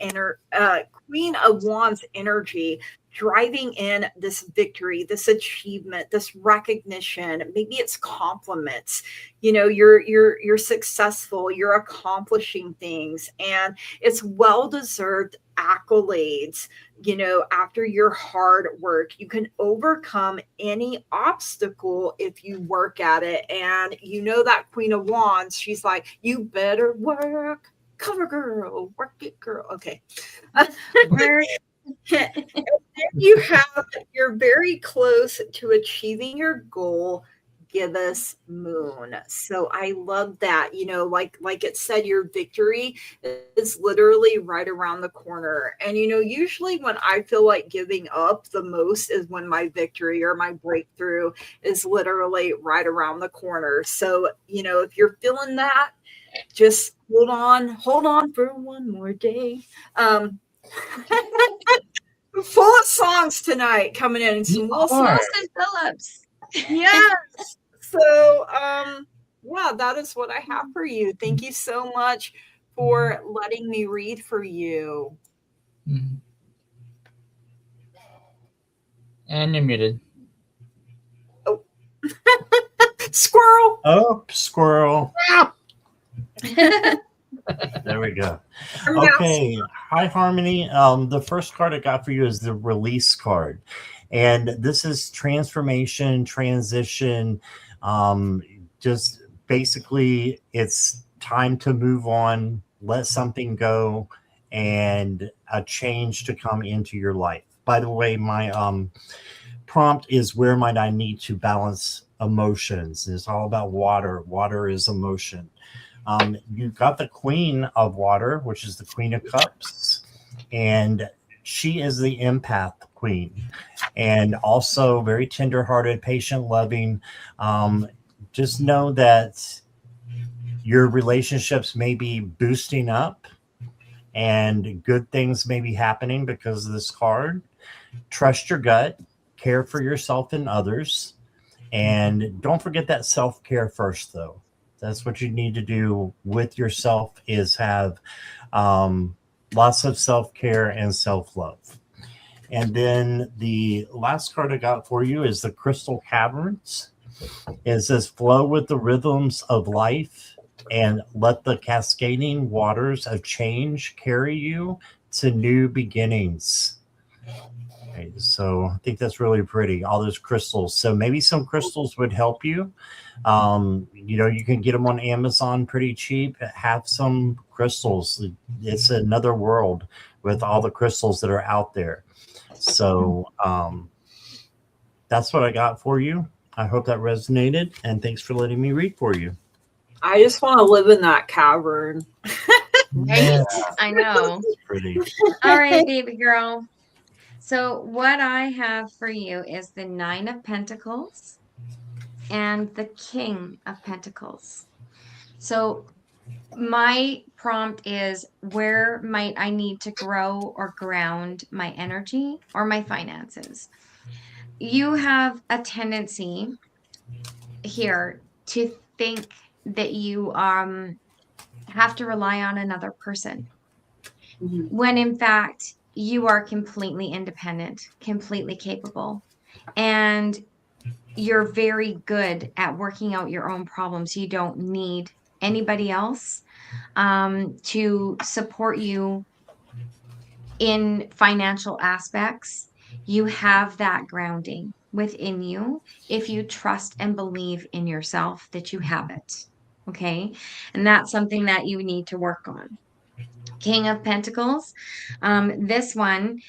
Wands energy, driving in this victory, this achievement, this recognition. Maybe it's compliments. You're successful, you're accomplishing things, and it's well deserved accolades. After your hard work, you can overcome any obstacle if you work at it. And that Queen of Wands, she's like, you better work, cover girl, work it girl. Okay. And you're very close to achieving your goal. Give us moon. So I love that. Like it said, your victory is literally right around the corner. And usually when I feel like giving up the most is when my victory or my breakthrough is literally right around the corner. So if you're feeling that, just hold on for one more day. Full of songs tonight coming in. Some Wilson Phillips. Yes. So, yeah, that is what I have for you. Thank you so much for letting me read for you. Mm-hmm. And you're muted. Oh. Squirrel. Oh, squirrel. There we go. Okay. Hi, Harmony. The first card I got for you is the release card. And this is transformation, transition. Just basically, it's time to move on, let something go, and a change to come into your life. By the way, my prompt is, where might I need to balance emotions? It's all about water. Water is emotion. You've got the Queen of Water, which is the Queen of Cups, and she is the empath queen, and also very tenderhearted, patient, loving. Just know that your relationships may be boosting up and good things may be happening because of this card. Trust your gut, care for yourself and others, and don't forget that self-care first, though. That's what you need to do with yourself, is have lots of self-care and self-love. And then the last card I got for you is the Crystal Caverns. It says, flow with the rhythms of life and let the cascading waters of change carry you to new beginnings. Okay, so I think that's really pretty, all those crystals. So maybe some crystals would help you. You can get them on Amazon pretty cheap. Have some crystals. It's another world with all the crystals that are out there. So that's what I got for you. I hope that resonated, and thanks for letting me read for you. I just want to live in that cavern. Right? I know. That's pretty. All right, baby girl. So what I have for you is the Nine of Pentacles and the King of Pentacles. So my prompt is, where might I need to grow or ground my energy or my finances? You have a tendency here to think that you have to rely on another person, when in fact you are completely independent, completely capable, and you're very good at working out your own problems. You don't need anybody else to support you in financial aspects. You have that grounding within you if you trust and believe in yourself that you have it. Okay. And that's something that you need to work on. King of Pentacles. This one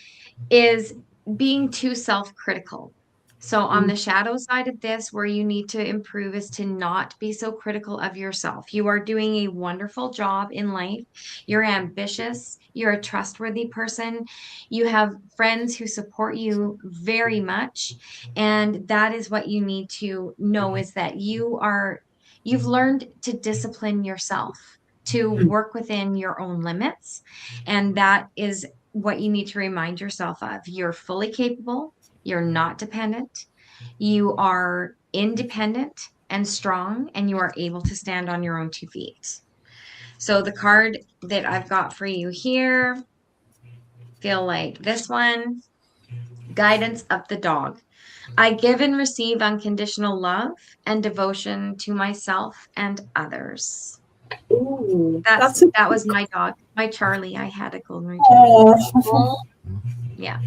is being too self critical. So, on the shadow side of this, where you need to improve is to not be so critical of yourself. You are doing a wonderful job in life. You're ambitious. You're a trustworthy person. You have friends who support you very much. And that is what you need to know is that you've learned to discipline yourself, to work within your own limits. And that is what you need to remind yourself of. You're fully capable, you're not dependent, you are independent and strong, and you are able to stand on your own 2 feet. So, the card that I've got for you here, feel like this one, guidance of the dog. I give and receive unconditional love and devotion to myself and others. Ooh, That was my dog, my Charlie. I had a golden retriever. oh, Yeah.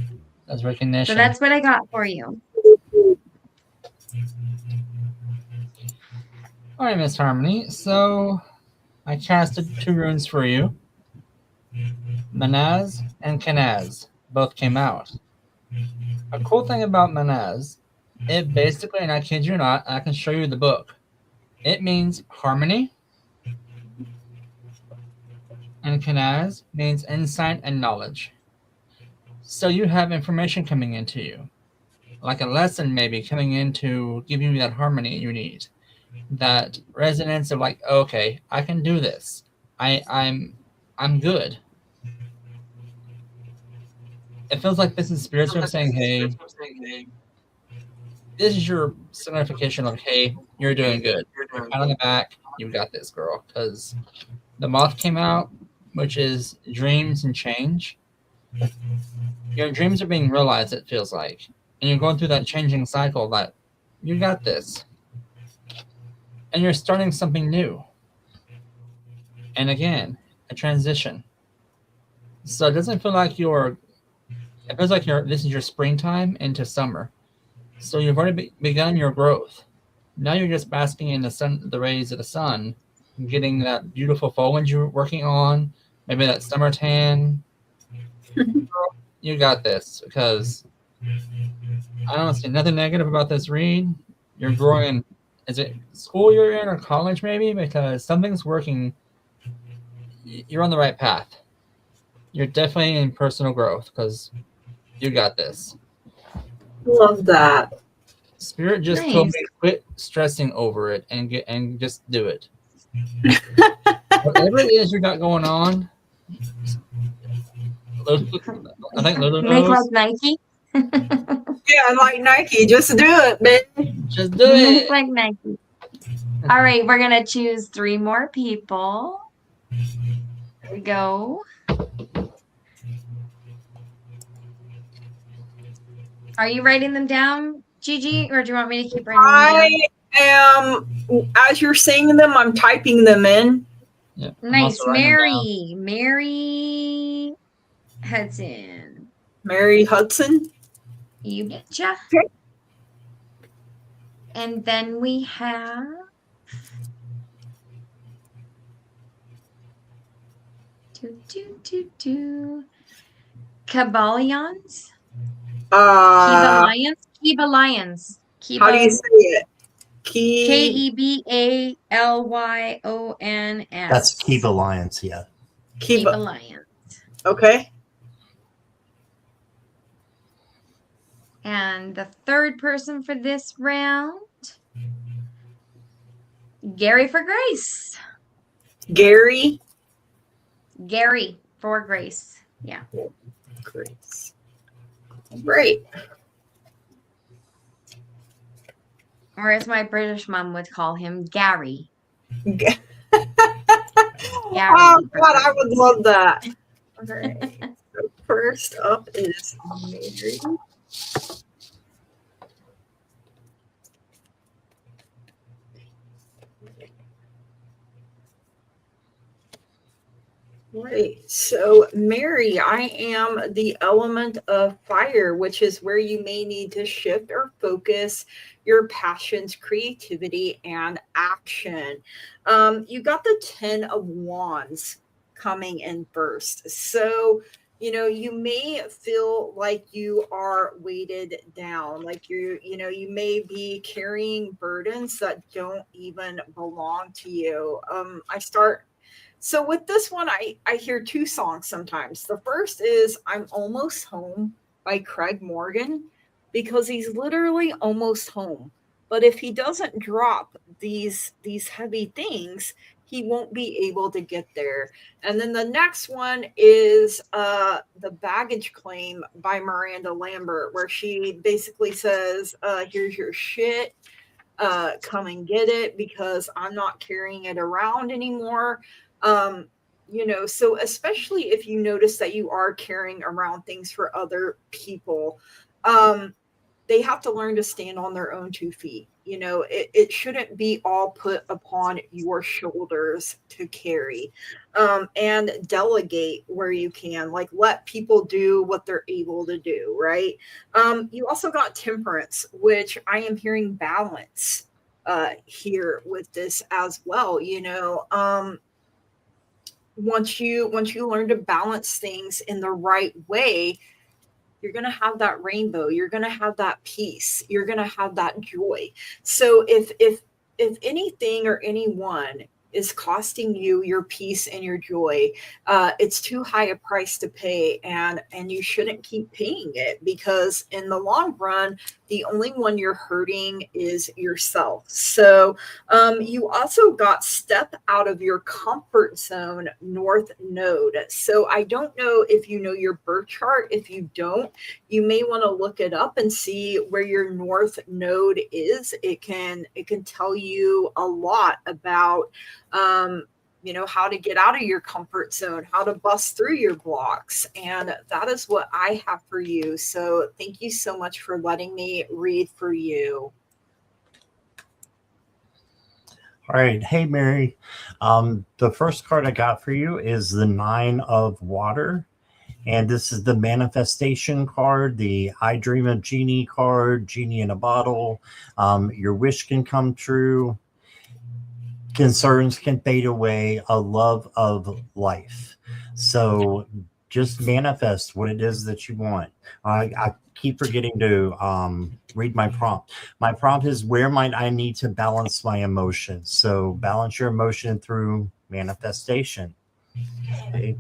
That's So recognition. that's what I got for you. All right, Miss Harmony. So I casted 2 runes for you. Manaz and Kanaz both came out. A cool thing about Manaz, it basically, and I kid you not, I can show you the book. It means harmony, and Kanaz means insight and knowledge. So you have information coming into you, like a lesson maybe coming in to give you that harmony you need, that resonance of like, okay, I can do this. I'm good. It feels like this is spiritual saying, hey, this is your signification of, hey, you're doing good. Pat on the back, you got this, girl. Because the moth came out, which is dreams and change. Your dreams are being realized, it feels like. And you're going through that changing cycle that you got this. And you're starting something new. And again, a transition. So it doesn't feel like it feels like this is your springtime into summer. So you've already begun your growth. Now you're just basking in the rays of the sun, getting that beautiful foliage you're working on, maybe that summer tan. You got this, because I don't see nothing negative about this read. You're growing. Is it school you're in or college maybe? Because something's working. You're on the right path. You're definitely in personal growth because you got this. love that. Spirit just told me quit stressing over it and just do it. Whatever it is you got going on, I think Lulu Make like knows. Nike. Yeah, like Nike. Just do it, man. Just do Make it. like Nike. All right, we're gonna choose 3 more people. Here we go. Are you writing them down, Gigi, or do you want me to keep writing them down? I am, as you're saying them, I'm typing them in. Yeah, Nice. Mary Hudson. Mary Hudson. You betcha. Okay. And then we have Cabalions. Kiba Lions. How do you say it? Kebalyons. That's Kiba Alliance, yeah. Kiba Lions. Okay. And the third person for this round, Gary for Grace. Gary for Grace. Yeah. Grace. Great. Or as my British mom would call him, Gary. Gary. Oh, God, I would love that. Okay. So first up is Mary. Right. So, Mary, I am the element of fire, which is where you may need to shift or focus your passions, creativity, and action. You got the 10 of Wands coming in first. So, you may feel like you are weighted down, like you may be carrying burdens that don't even belong to you. So with this one, I hear two songs sometimes. The first is "I'm Almost Home" by Craig Morgan, because he's literally almost home. But if he doesn't drop these heavy things, he won't be able to get there. And then the next one is "The Baggage Claim" by Miranda Lambert, where she basically says, "Here's your shit, come and get it because I'm not carrying it around anymore." So especially if you notice that you are carrying around things for other people, um, they have to learn to stand on their own 2 feet. It shouldn't be all put upon your shoulders to carry. And delegate where you can, like let people do what they're able to do, right? You also got temperance, which I am hearing balance here with this as well. Once you learn to balance things in the right way, you're going to have that rainbow, you're going to have that peace, you're going to have that joy. So if anything or anyone is costing you your peace and your joy, it's too high a price to pay, and you shouldn't keep paying it, because in the long run, the only one you're hurting is yourself. So you also got "Step Out of Your Comfort Zone" North Node. So I don't know if you know your birth chart. If you don't, you may want to look it up and see where your North Node is. It can tell you a lot about how to get out of your comfort zone, how to bust through your blocks. And that is what I have for you. So thank you so much for letting me read for you. All right. Hey, Mary. The first card I got for you is the Nine of Water. And this is the manifestation card, the I Dream of Genie card, Genie in a Bottle. Your wish can come true. Concerns can fade away. A love of life. So just manifest what it is that you want. I keep forgetting to read my prompt. My prompt is, where might I need to balance my emotions? So balance your emotion through manifestation. Okay.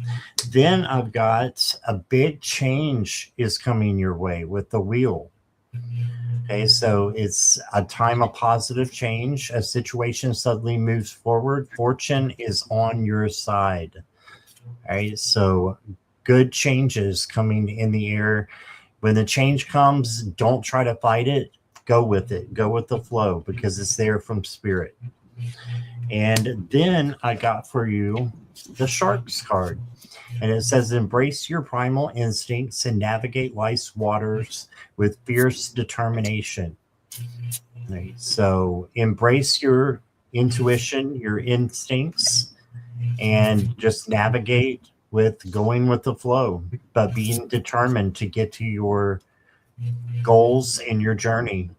Then I've got a big change is coming your way with the wheel. Okay, so it's a time of positive change. A situation suddenly moves forward. Fortune is on your side. All right, so good changes coming in the air. When the change comes, don't try to fight it. Go with it. Go with the flow, because it's there from spirit. And then I got for you the Sharks card. And it says, embrace your primal instincts and navigate life's waters with fierce determination. Right? So embrace your intuition, your instincts, and just navigate with going with the flow, but being determined to get to your goals in your journey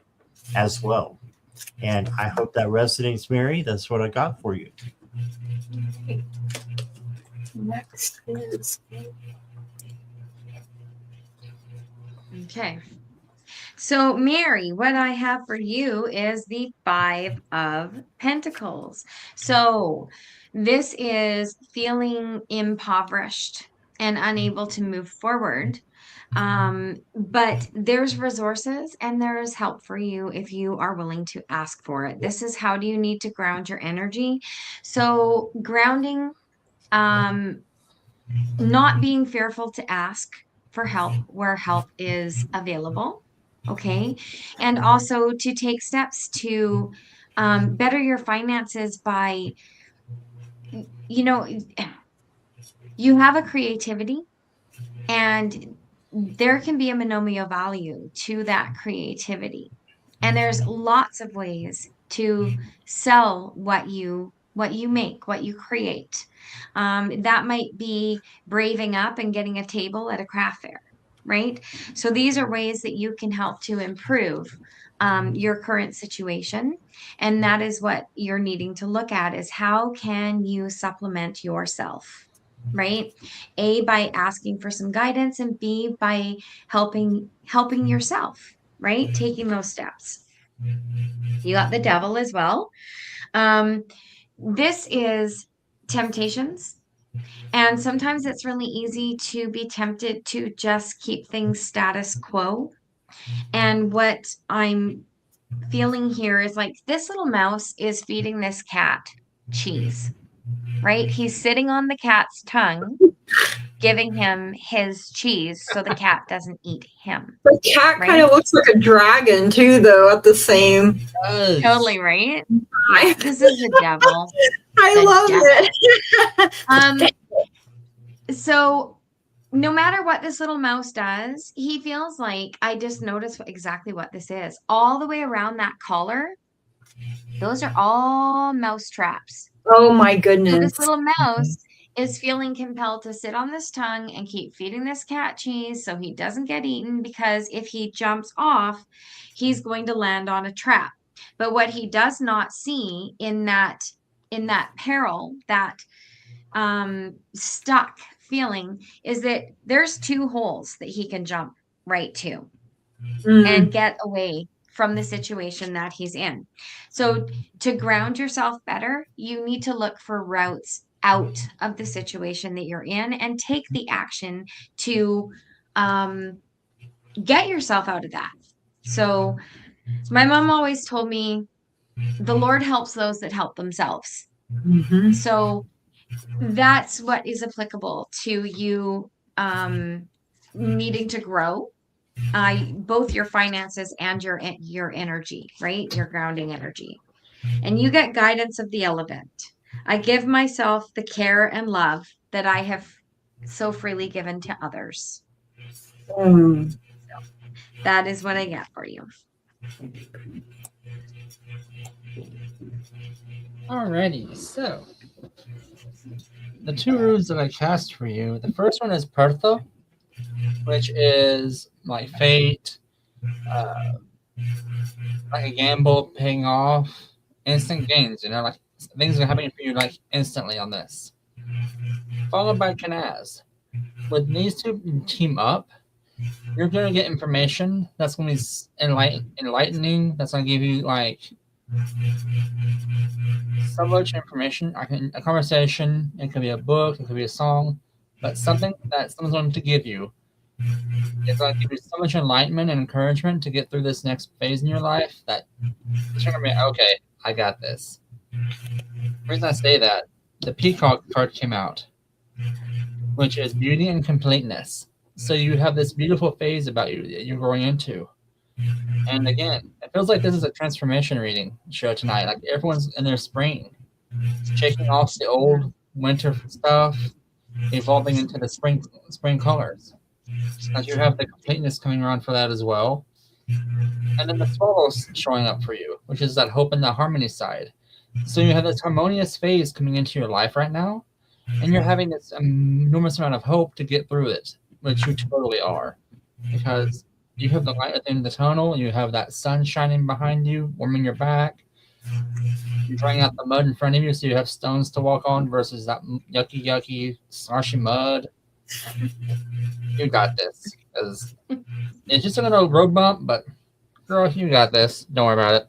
as well. And I hope that resonates, Mary. That's what I got for you. Next is Okay. So, Mary, what I have for you is the Five of Pentacles. So, this is feeling impoverished and unable to move forward. But there's resources and there's help for you if you are willing to ask for it. This is, how do you need to ground your energy? So, grounding, um, not being fearful to ask for help where help is available. Okay. And also to take steps to better your finances by, you know, you have a creativity, and there can be a monomial value to that creativity. And there's lots of ways to sell what what you make, what you create. That might be braving up and getting a table at a craft fair, right? So these are ways that you can help to improve your current situation. And that is what you're needing to look at, is how can you supplement yourself, right? A, by asking for some guidance, and B, by helping yourself, right? Taking those steps. You got the devil as well. This is temptations. And sometimes it's really easy to be tempted to just keep things status quo. And what I'm feeling here is like, this little mouse is feeding this cat cheese, right? He's sitting on the cat's tongue, giving him his cheese so the cat doesn't eat him. The cat kind Right? of looks like a dragon too, though, at the same. Totally, right? Yeah, this is the devil. I The love devil. it. So no matter what this little mouse does, he feels like, I just noticed exactly what this is. All the way around that collar, those are all mouse traps. Oh my So goodness. this little mouse is feeling compelled to sit on this tongue and keep feeding this cat cheese so he doesn't get eaten, because if he jumps off, he's going to land on a trap. But what he does not see in that peril, that stuck feeling, is that there's 2 holes that he can jump right to and get away from the situation that he's in. So to ground yourself better, you need to look for routes out of the situation that you're in and take the action to get yourself out of that. So my mom always told me, the Lord helps those that help themselves. Mm-hmm. So that's what is applicable to you needing to grow both your finances and your energy, right? Your grounding energy. And you get guidance of the element. I give myself the care and love that I have so freely given to others. That is what I get for you. Alrighty, so the 2 runes that I cast for you, the first one is Pertho, which is like fate, like a gamble paying off, instant gains, like things are happening for you like instantly on this. Followed by Kanaz. When these 2 team up, you're going to get information that's going to be enlightening, that's going to give you like so much information. A conversation, it could be a book, it could be a song, but something that someone's going to give you. It's going to give you so much enlightenment and encouragement to get through this next phase in your life that you're going to be, okay, I got this. The reason I say that, the Peacock card came out, which is beauty and completeness. So you have this beautiful phase about you that you're growing into. And again, it feels like this is a transformation reading show tonight. Like everyone's in their spring, shaking off the old winter stuff, evolving into the spring colors. As you have the completeness coming around for that as well. And then the swallows showing up for you, which is that hope and the harmony side. So you have this harmonious phase coming into your life right now, and you're having this enormous amount of hope to get through it, which you totally are. Because you have the light at the end of the tunnel, you have that sun shining behind you, warming your back. You're drying out the mud in front of you, so you have stones to walk on versus that yucky, sloshy mud. You got this. It's just a little road bump, but girl, you got this. Don't worry about it.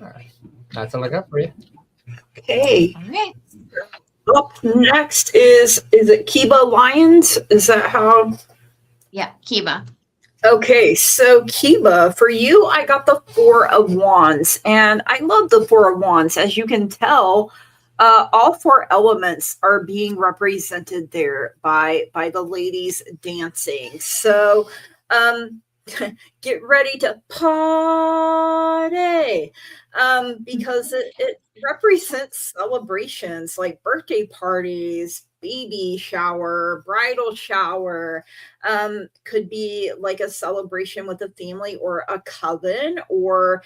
All right. That's all I got for you. Okay. All right. Up next is it Kiba Lions? Is that how? Yeah, Kiba. Okay, so Kiba, for you, I got the 4 of Wands, and I love the 4 of Wands. As you can tell, all 4 elements are being represented there by the ladies dancing. So, get ready to party, because it represents celebrations like birthday parties, baby shower, bridal shower, could be like a celebration with a family or a coven, or,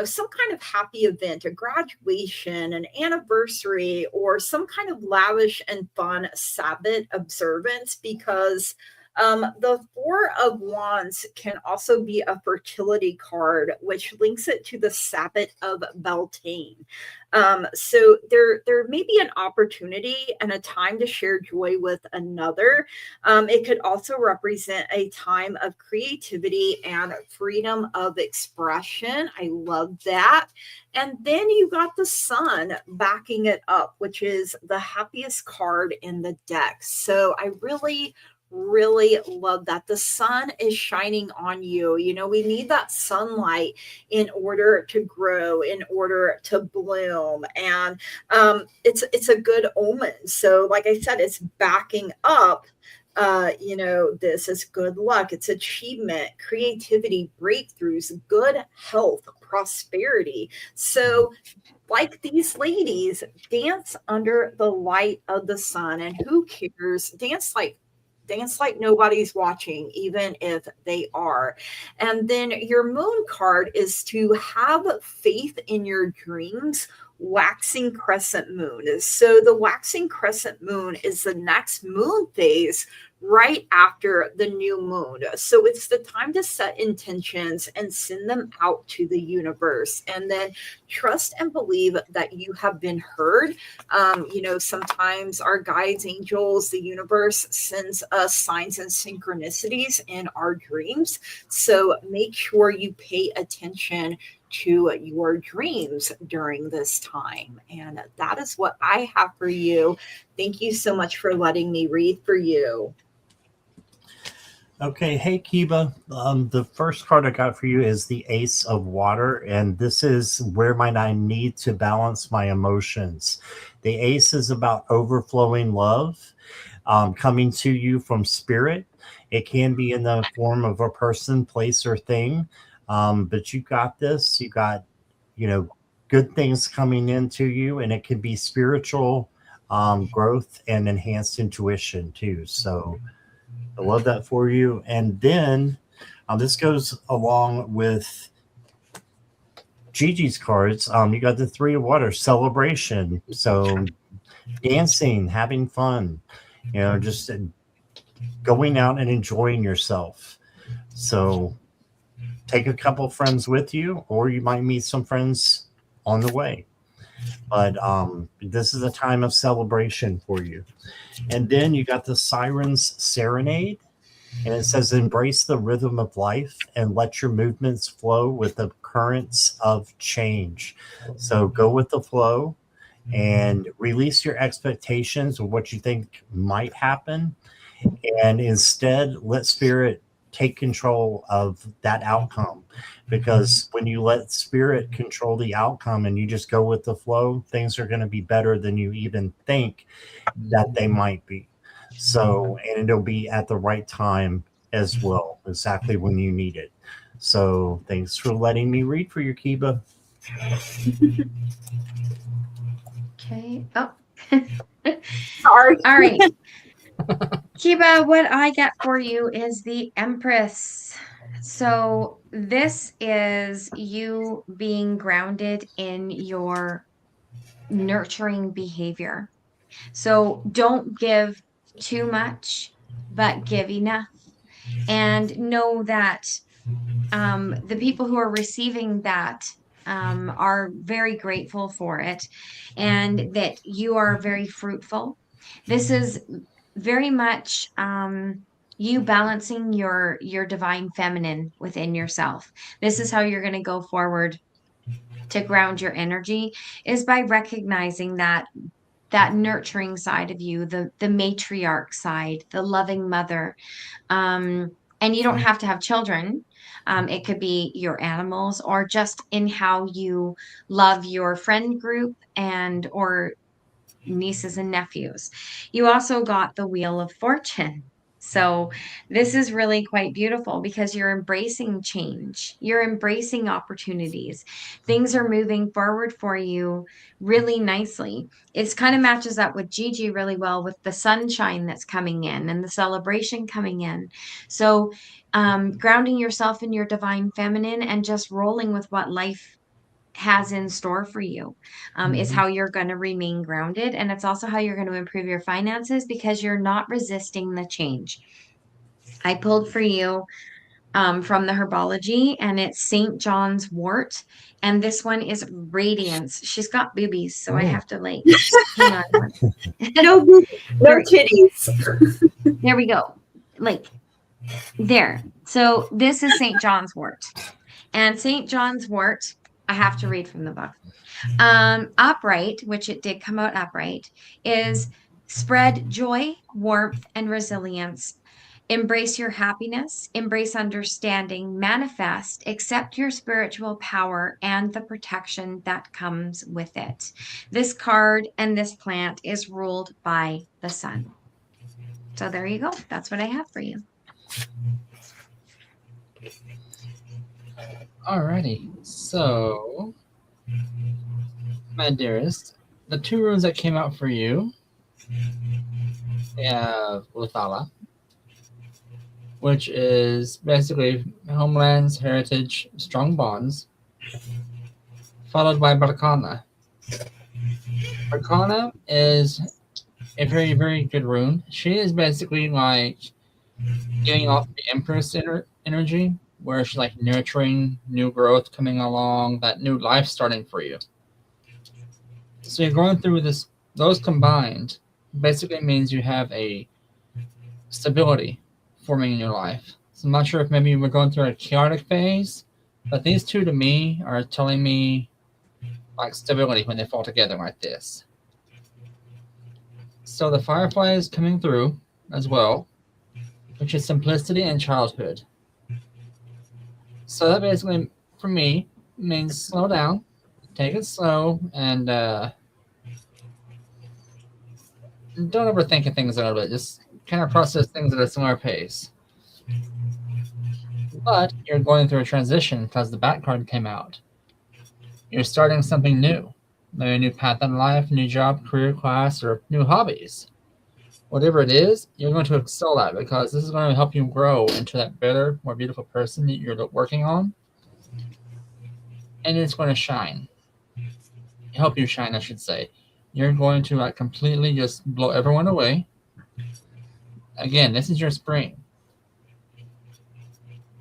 some kind of happy event, a graduation, an anniversary, or some kind of lavish and fun Sabbath observance, because the Four of Wands can also be a fertility card, which links it to the Sabbath of Beltane. So there may be an opportunity and a time to share joy with another. It could also represent a time of creativity and freedom of expression. I love that. And then you got the sun backing it up, which is the happiest card in the deck. So I really love that the sun is shining on you. We need that sunlight in order to grow, in order to bloom, and it's a good omen. So like I said, it's backing up, this is good luck, it's achievement, creativity, breakthroughs, good health, prosperity. So like these ladies, dance under the light of the sun, and who cares? Dance like nobody's watching, even if they are. And then your moon card is to have faith in your dreams. Waxing crescent moon. So the waxing crescent moon is the next moon phase right after the new moon. So it's the time to set intentions and send them out to the universe. And then trust and believe that you have been heard. Sometimes our guides, angels, the universe sends us signs and synchronicities in our dreams. So make sure you pay attention to your dreams during this time. And that is what I have for you. Thank you so much for letting me read for you. Okay, hey Kiba. The first card I got for you is the Ace of Water, and this is where might I need to balance my emotions. The Ace is about overflowing love, coming to you from spirit. It can be in the form of a person, place, or thing, but you got this. You got, good things coming into you, and it can be spiritual growth and enhanced intuition too. So I love that for you. And then this goes along with Gigi's cards. You got the Three of Water, celebration. So dancing, having fun, just going out and enjoying yourself. So take a couple friends with you, or you might meet some friends on the way. But this is a time of celebration for you. And then you got the Siren's Serenade. And it says, embrace the rhythm of life and let your movements flow with the currents of change. So go with the flow and release your expectations of what you think might happen. And instead, let spirit take control of that outcome. Because when you let spirit control the outcome and you just go with the flow, things are going to be better than you even think that they might be. So, and it'll be at the right time as well, exactly when you need it. So thanks for letting me read for you, Kiba. Okay. Oh. Sorry. All right. Kiba, what I get for you is the Empress. So this is you being grounded in your nurturing behavior. So don't give too much, but give enough. And know that the people who are receiving that are very grateful for it, and that you are very fruitful. This is very much you balancing your divine feminine within yourself. This is how you're going to go forward to ground your energy, is by recognizing that nurturing side of you, the matriarch side, the loving mother. And you don't have to have children. It could be your animals, or just in how you love your friend group and or nieces and nephews. You also got the Wheel of Fortune. So this is really quite beautiful because you're embracing change. You're embracing opportunities. Things are moving forward for you really nicely. It's kind of matches up with Gigi really well with the sunshine that's coming in and the celebration coming in. So grounding yourself in your divine feminine and just rolling with what life has in store for you is how you're going to remain grounded. And it's also how you're going to improve your finances because you're not resisting the change. I pulled for you from the herbology, and it's St. John's wort. And this one is radiance. She's got boobies, so I have to like, hang on. No, no titties. There we go. Like, there. So this is St. John's wort. And St. John's wort, I have to read from the book. Upright, which it did come out upright, is spread joy, warmth, and resilience. Embrace your happiness, embrace understanding, manifest, accept your spiritual power and the protection that comes with it. This card and this plant is ruled by the sun. So there you go. That's what I have for you. Alrighty, so my dearest, the two runes that came out for you, we have Luthala, which is basically homelands, heritage, strong bonds, followed by Barkana. Barkana is a very, very good rune. She is basically like giving off the Empress energy, where she's like nurturing new growth coming along, that new life starting for you. So you're going through this, those combined basically means you have a stability forming in your life. So I'm not sure if maybe we're going through a chaotic phase, but these two to me are telling me like stability when they fall together like this. So the Firefly is coming through as well, which is simplicity and childhood. So that basically, for me, means slow down, take it slow, and don't overthink things a little bit. Just kind of process things at a similar pace. But you're going through a transition because the back card came out. You're starting something new. Maybe a new path in life, new job, career, class, or new hobbies. Whatever it is, you're going to excel at because this is going to help you grow into that better, more beautiful person that you're working on. And it's going to shine. Help you shine, I should say. You're going to like completely just blow everyone away. Again, this is your spring.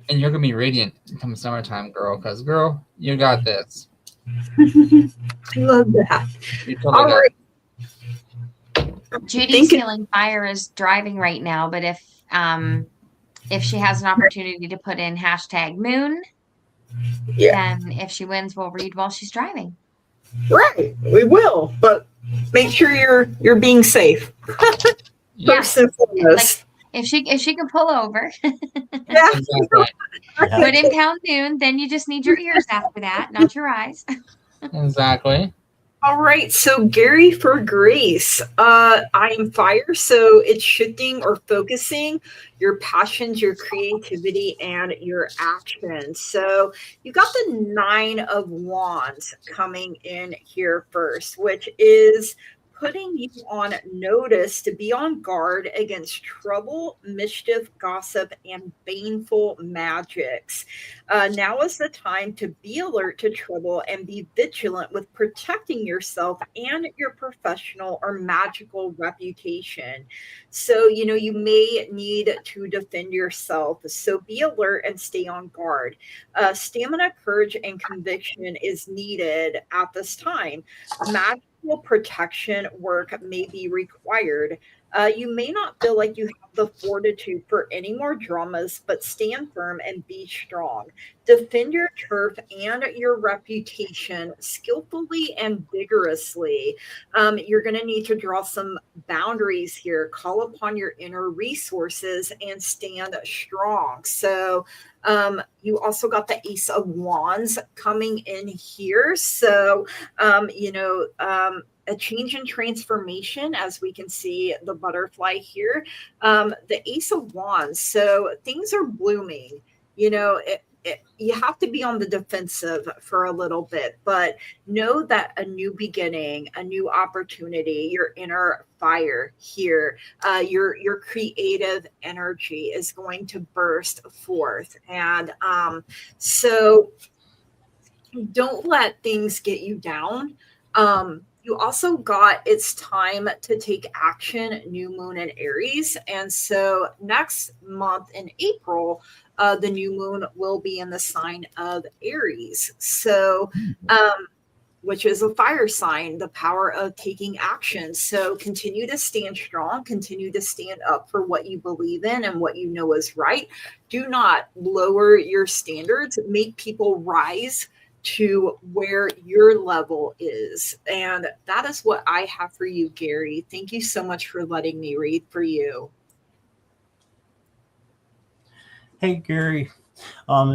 And you're going to be radiant come summertime, girl, because, girl, you got this. I love that. You totally All got right. Judy's feeling fire is driving right now, but if she has an opportunity to put in #moon, then if she wins, we'll read while she's driving. Right, we will, but make sure you're being safe. Yes, like if she can pull over, yeah, exactly. put in #moon, then you just need your ears after that, not your eyes. Exactly. All right, so Gary for Grace. I am fire, so it's shifting or focusing your passions, your creativity, and your actions. So you got the 9 of Wands coming in here first, which is putting you on notice to be on guard against trouble, mischief, gossip, and baneful magics. Now is the time to be alert to trouble and be vigilant with protecting yourself and your professional or magical reputation. So, you may need to defend yourself. So be alert and stay on guard. Stamina, courage, and conviction is needed at this time. Magical protection work may be required. You may not feel like you have the fortitude for any more dramas, but stand firm and be strong. Defend your turf and your reputation skillfully and vigorously. You're going to need to draw some boundaries here. Call upon your inner resources and stand strong. So you also got the Ace of Wands coming in here. So, a change and transformation, as we can see the butterfly here. The Ace of Wands. So things are blooming. You have to be on the defensive for a little bit, but know that a new beginning, a new opportunity, your inner fire here, your creative energy is going to burst forth. And so don't let things get you down. You also got it's time to take action, new moon in Aries. And so next month in April, the new moon will be in the sign of Aries. So, which is a fire sign, the power of taking action. So continue to stand strong, continue to stand up for what you believe in and what you know is right. Do not lower your standards, make people rise to where your level is. And that is what I have for you, Gary. Thank you so much for letting me read for you. Hey, Gary.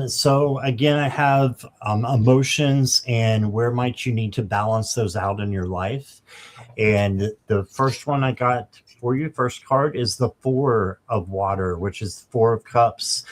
So again, I have emotions and where might you need to balance those out in your life. And the first one I got for you, first card, is the Four of Water, which is the Four of Cups.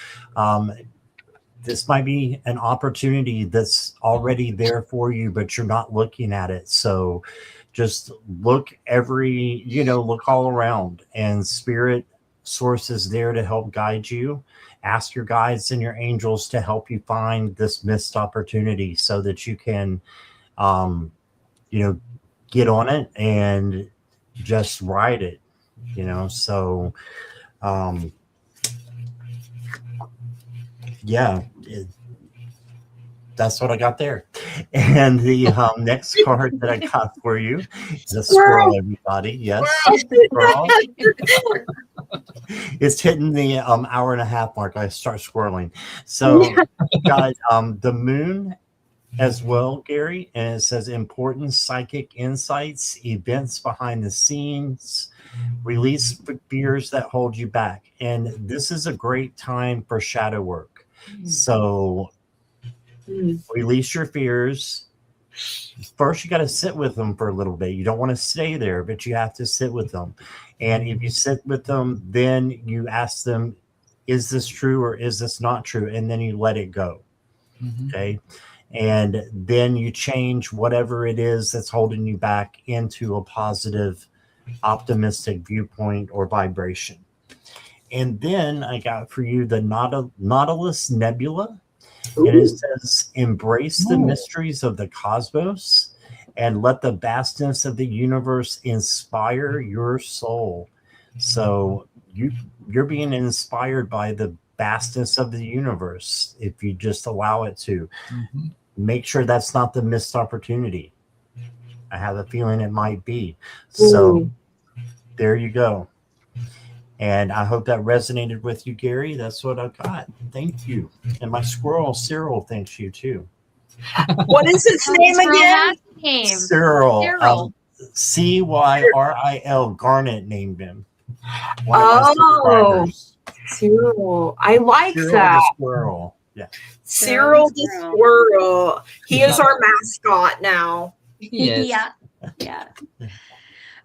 This might be an opportunity that's already there for you, but you're not looking at it. So just look look all around, and spirit source is there to help guide you. Ask your guides and your angels to help you find this missed opportunity so that you can, get on it and just ride it, So, yeah, that's what I got there. And the next card that I got for you is a squirrel, everybody. Yes, squirrel. It's hitting the hour and a half mark. I start squirreling. So, got the moon as well, Gary, and it says important psychic insights, events behind the scenes, release fears that hold you back. And this is a great time for shadow work. So release your fears. First, you got to sit with them for a little bit. You don't want to stay there, but you have to sit with them. And if you sit with them, then you ask them, is this true or is this not true? And then you let it go. Okay. And then you change whatever it is that's holding you back into a positive, optimistic viewpoint or vibration. And then I got for you the Nautilus Nebula. And it says, embrace the mysteries of the cosmos and let the vastness of the universe inspire your soul. So you're being inspired by the vastness of the universe if you just allow it to. Make sure that's not the missed opportunity. I have a feeling it might be. So there you go. And I hope that resonated with you, Gary. That's what I got. Thank you. And my squirrel, Cyril, thanks you too. What is his name again? Cyril. Cyril. Garnet named him. Cyril. I like Cyril that. The squirrel. Yeah. Cyril the squirrel. He is our mascot now. Yes. Yeah.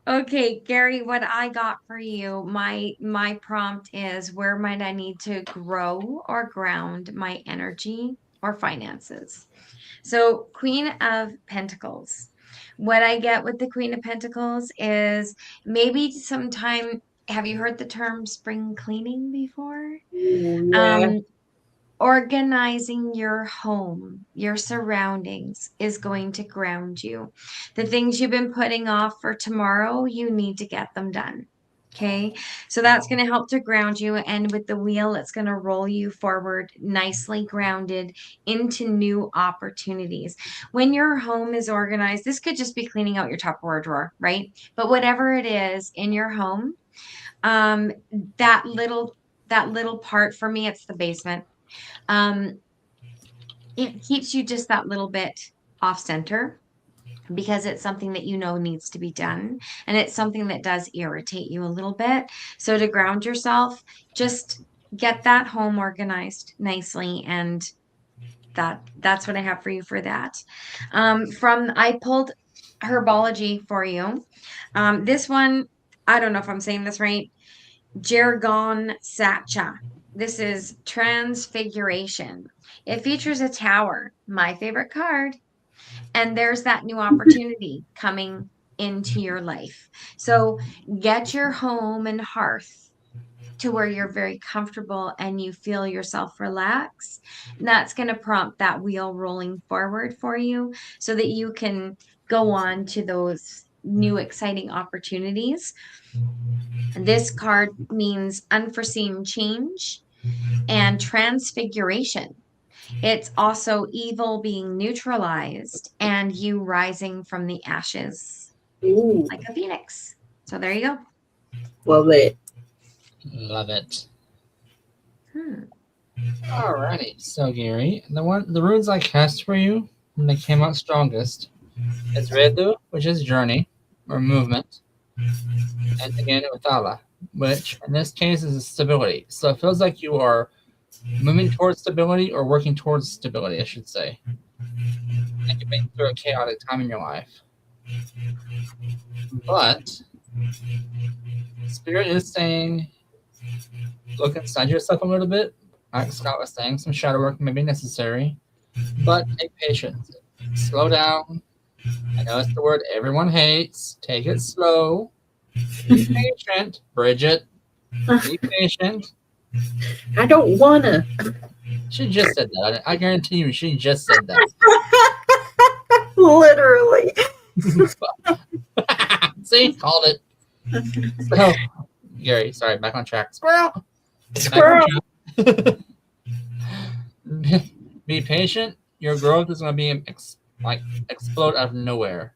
Okay, Gary, what I got for you, my prompt is, where might I need to grow or ground my energy or finances? So, Queen of Pentacles. What I get with the Queen of Pentacles is maybe sometime, have you heard the term spring cleaning before? Yeah. Organizing your home, your surroundings is going to ground you. The things you've been putting off for tomorrow, you need to get them done. Okay. So that's going to help to ground you. And with the wheel, it's going to roll you forward, nicely grounded into new opportunities. When your home is organized, this could just be cleaning out your Tupperware drawer, right? But whatever it is in your home, that little part, for me, it's the basement. It keeps you just that little bit off center. because it's something that you know needs to be done, and it's something that does irritate you a little bit. So to ground yourself, just get that home organized nicely, and that's what I have for you for that. I pulled herbology for you. This one, I don't know if I'm saying this right. Jargon Satcha. This is Transfiguration. It features a tower, my favorite card, and there's that new opportunity coming into your life. So get your home and hearth to where you're very comfortable and you feel yourself relax. And that's going to prompt that wheel rolling forward for you so that you can go on to those new exciting opportunities. This card means unforeseen change and transfiguration. It's also evil being neutralized and you rising from the ashes Ooh, like a phoenix. So there you go. love it. Love it. Hmm. Alrighty. So Gary, the runes I cast for you when they came out strongest is Redu, which is journey or movement, and again Uthala, which in this case is stability. So it feels like you are moving towards stability or working towards stability, I should say. And you've been through a chaotic time in your life. But Spirit is saying look inside yourself a little bit. Like Scott was saying, some shadow work may be necessary, but take patience. Slow down. I know it's the word everyone hates. Take it slow. Be patient. Bridget, be patient. I don't wanna. She just said that. I guarantee you she just said that. Literally. See? Called it. So, Gary, sorry, back on track. Squirrel! Squirrel. Be patient. Your growth is going to be explode out of nowhere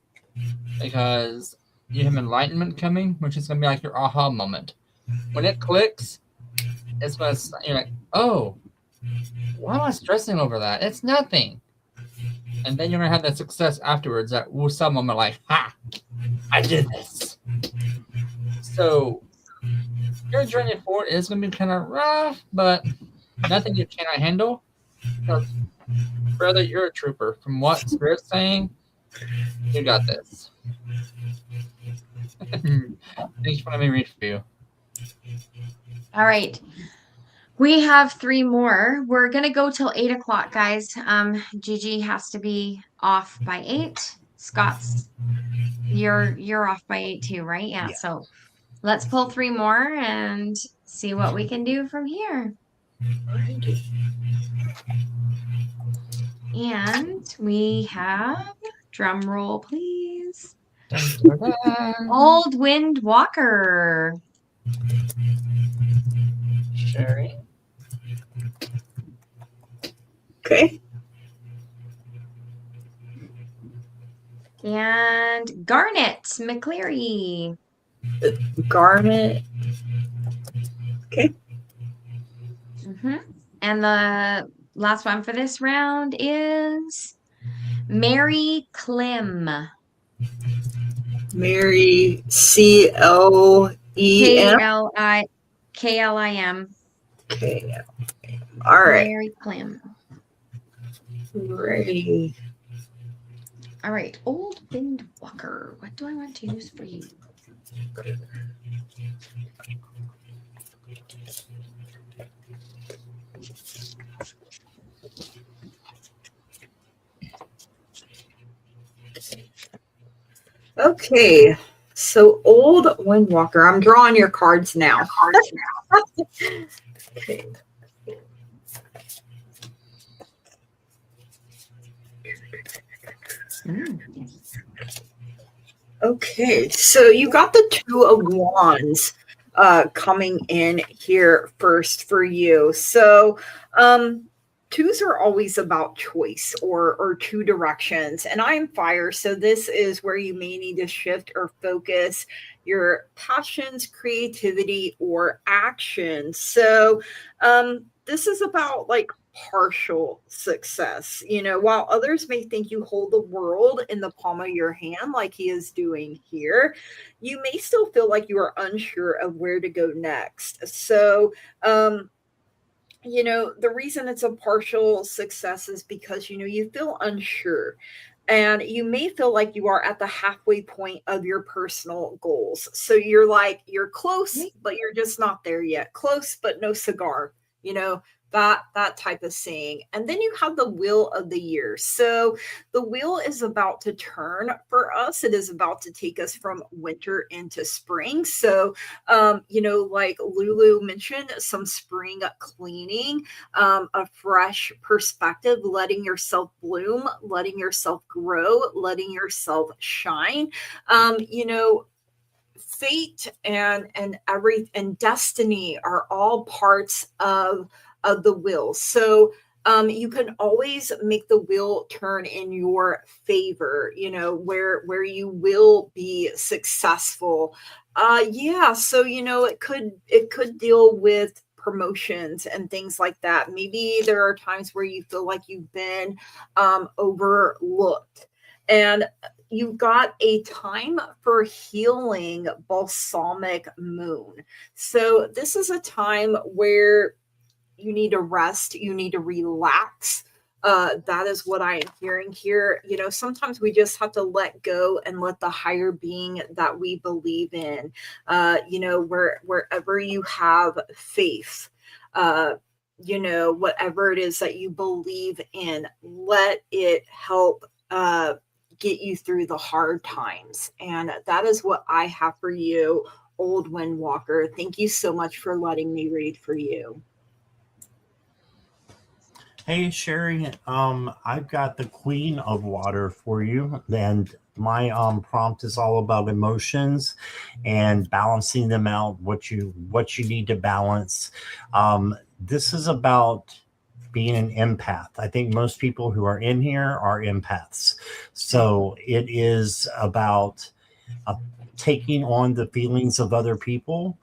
because you have enlightenment coming, which is going to be like your aha moment. When it clicks, it's going to you're like, oh, why am I stressing over that? It's nothing. And then you're going to have that success afterwards. That woo-saw moment, like, ha, I did this. So your journey forward is going to be kind of rough, but nothing you cannot handle. Because, brother, you're a trooper. From what Spirit's saying, you got this. Thank you for letting me read for you. All right. We have 3 more. We're going to go till 8 o'clock, guys. Gigi has to be off by 8. Scott's, you're off by 8 too, right? Yeah. So let's pull 3 more and see what we can do from here. And we have, drum roll, please. Dun, dun, dun. Old Wind Walker. Sherry. Okay. And Garnet McCleary. Garnet. Okay. And the last one for this round is Mary Clem. Mary CLEM. KLIM. Okay. All right. Mary Clem. Ready. All right. Old Wind Walker. What do I want to use for you? Okay. So Old Windwalker. I'm drawing your cards now. Okay. Okay, so you got the Two of Wands coming in here first for you. So twos are always about choice or two directions, and I am fire, so this is where you may need to shift or focus your passions, creativity, or action. So this is about like partial success. You know, while others may think you hold the world in the palm of your hand, like he is doing here, you may still feel like you are unsure of where to go next. So, you know, the reason it's a partial success is because, you know, you feel unsure and you may feel like you are at the halfway point of your personal goals. So you're like, you're close, but you're just not there yet. Close, but no cigar, you know, that type of saying. And then you have the wheel of the year. So the wheel is about to turn for us. It is about to take us from winter into spring. So you know, like Lulu mentioned, some spring cleaning, a fresh perspective, letting yourself bloom, letting yourself grow, letting yourself shine. You know, fate and destiny are all parts of the wheel. So you can always make the wheel turn in your favor, you know, where you will be successful. Yeah, so you know, it could deal with promotions and things like that. Maybe there are times where you feel like you've been overlooked. And you've got a time for healing balsamic moon. So this is a time where you need to rest, you need to relax. That is what I am hearing here. You know, sometimes we just have to let go and let the higher being that we believe in, you know, wherever you have faith, you know, whatever it is that you believe in, let it help get you through the hard times. And that is what I have for you, Old Windwalker. Thank you so much for letting me read for you. Hey Sherry, I've got the Queen of Water for you, and my prompt is all about emotions and balancing them out. What you need to balance. This is about being an empath. I think most people who are in here are empaths, so it is about uh, taking on the feelings of other people,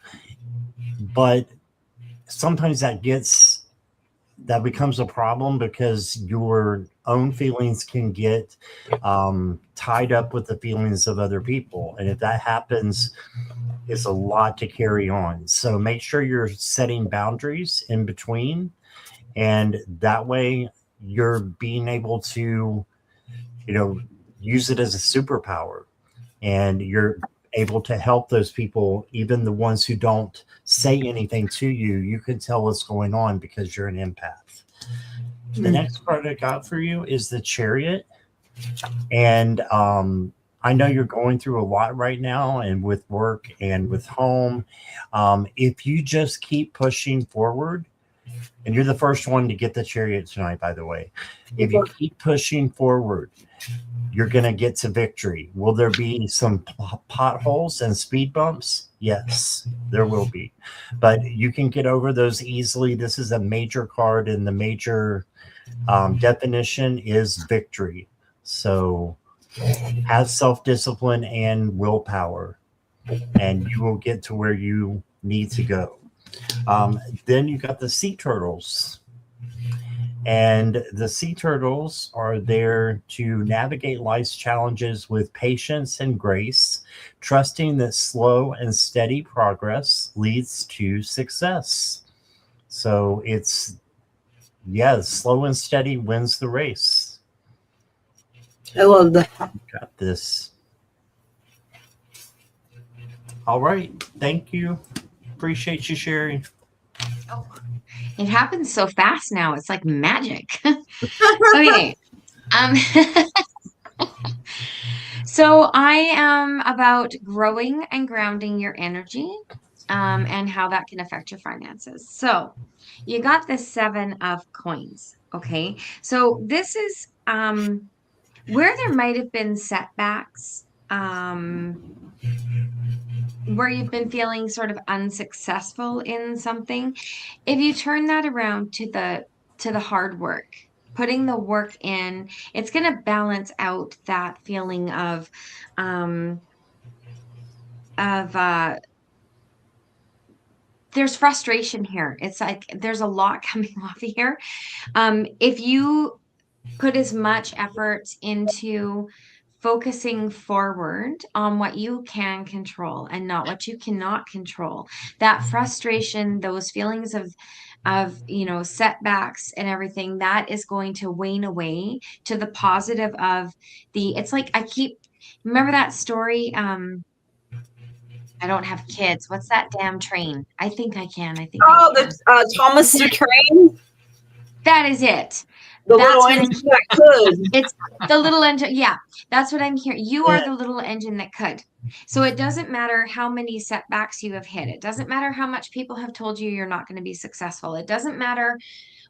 but sometimes that becomes a problem because your own feelings can get tied up with the feelings of other people. And if that happens, it's a lot to carry on. So make sure you're setting boundaries in between. And that way you're being able to, you know, use it as a superpower. And you're able to help those people, even the ones who don't say anything to you. You can tell what's going on because you're an empath. The next card I got for you is the Chariot. And I know you're going through a lot right now, and with work and with home. If you just keep pushing forward, and you're the first one to get the Chariot tonight, by the way. If you keep pushing forward, you're going to get to victory. Will there be some potholes and speed bumps? Yes, there will be. But you can get over those easily. This is a major card, and the major definition is victory. So have self-discipline and willpower, and you will get to where you need to go. Then you got the sea turtles. And the sea turtles are there to navigate life's challenges with patience and grace, trusting that slow and steady progress leads to success. So it's, yeah, slow and steady wins the race. I love that. Got this. All right. Thank you. Appreciate you sharing. Oh, it happens so fast now. It's like magic. Okay. Um, so I am about growing and grounding your energy, and how that can affect your finances. So you got the 7 of coins. Okay. So this is where there might have been setbacks, where you've been feeling sort of unsuccessful in something. If you turn that around to the hard work, putting the work in, it's going to balance out that feeling um of there's frustration here. It's like there's a lot coming off here. If you put as much effort into focusing forward on what you can control and not what you cannot control, that frustration, those feelings of setbacks and everything, that is going to wane away to the positive of it's like remember that story. I don't have kids. What's that damn train? I think I can. I think I Oh, can. the Thomas the Train. That is it. The That's little what I'm engine that could. It's the little engine. Yeah, that's what I'm hearing. You are the little engine that could. So it doesn't matter how many setbacks you have hit. It doesn't matter how much people have told you you're not going to be successful. It doesn't matter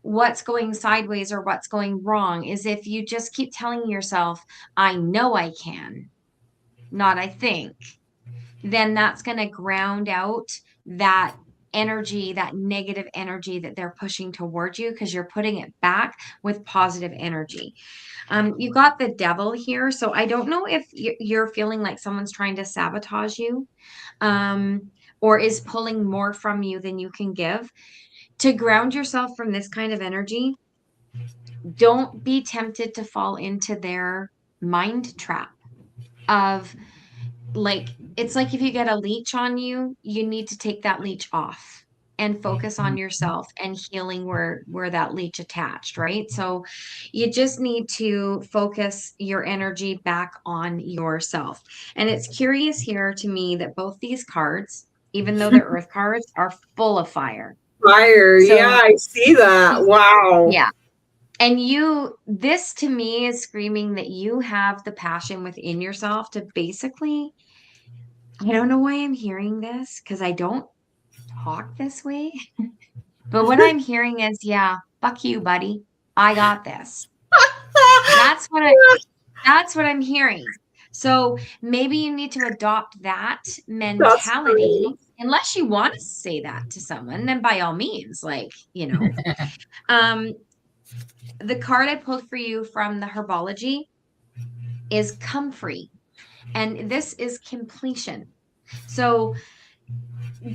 what's going sideways or what's going wrong. Is if you just keep telling yourself, I know I can, not I think, then that's going to ground out that energy, that negative energy that they're pushing towards you, because you're putting it back with positive energy. You got the devil here. So I don't know if you're feeling like someone's trying to sabotage you, or is pulling more from you than you can give. To ground yourself from this kind of energy, don't be tempted to fall into their mind trap of, like, it's like if you get a leech on you, you need to take that leech off and focus on yourself and healing where that leech attached, right? So you just need to focus your energy back on yourself. And it's curious here to me that both these cards, even though they're earth cards, are full of fire. Fire. So, yeah, I see that. Wow. Yeah. And this to me is screaming that you have the passion within yourself to basically, I don't know why I'm hearing this, because I don't talk this way. But what I'm hearing is, yeah, fuck you, buddy. I got this. That's what I'm hearing. So maybe you need to adopt that mentality. Unless you want to say that to someone, then by all means, the card I pulled for you from the herbology is comfrey, and this is completion. So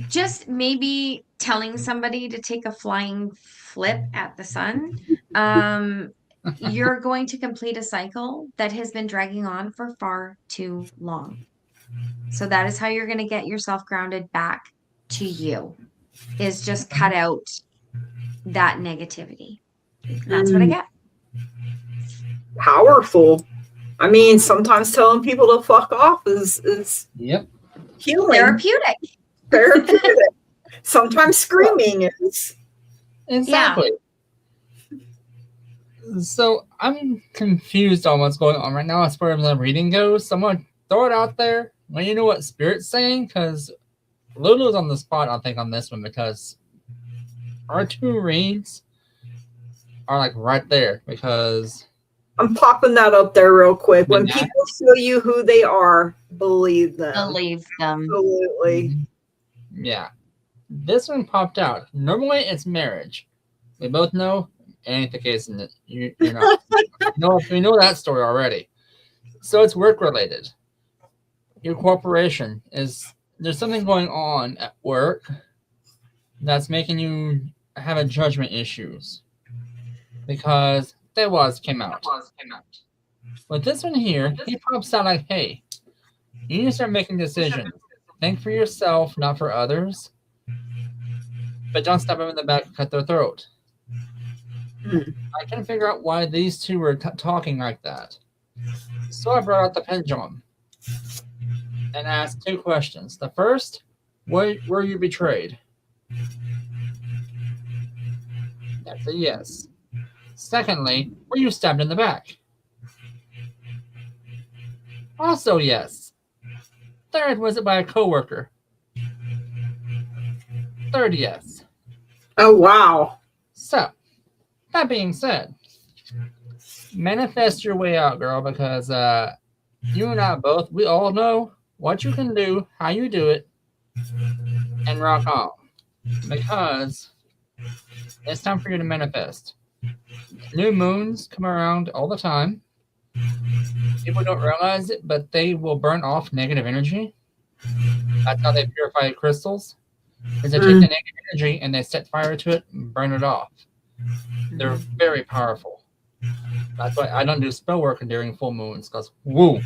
just maybe telling somebody to take a flying flip at the sun, you're going to complete a cycle that has been dragging on for far too long. So that is how you're going to get yourself grounded back to you, is just cut out that negativity. That's what I get. Powerful. I mean, sometimes telling people to fuck off is yep, healing. Therapeutic. Sometimes screaming is. Exactly. Yeah. So I'm confused on what's going on right now as far as the reading goes. Someone throw it out there. Well, you know what Spirit's saying? Because Lulu's on the spot, I think, on this one, because our two reads are like right there, because I'm popping that up there real quick. When people show you who they are, believe them. Believe them. Absolutely. Yeah. This one popped out. Normally it's marriage. We both know it ain't the case, and you're not. We know that story already. So it's work related. Your corporation there's something going on at work that's making you have a judgment issues, because came out. But this one here, he pops out like, hey, you need to start making decisions. Think for yourself, not for others. But don't stab them in the back and cut their throat. I can't figure out why these two were talking like that. So I brought out the pendulum and asked two questions. The first, were you betrayed? That's a yes. Secondly, were you stabbed in the back? Also yes. Third, was it by a coworker? Third, yes. Oh, wow. So, that being said, manifest your way out, girl, because you and I both, we all know what you can do, how you do it, and rock on. Because it's time for you to manifest. New moons come around all the time. People don't realize it, but they will burn off negative energy. That's how they purify crystals. is they take the negative energy and they set fire to it and burn it off. They're very powerful. That's why I don't do spell work during full moons, because woo.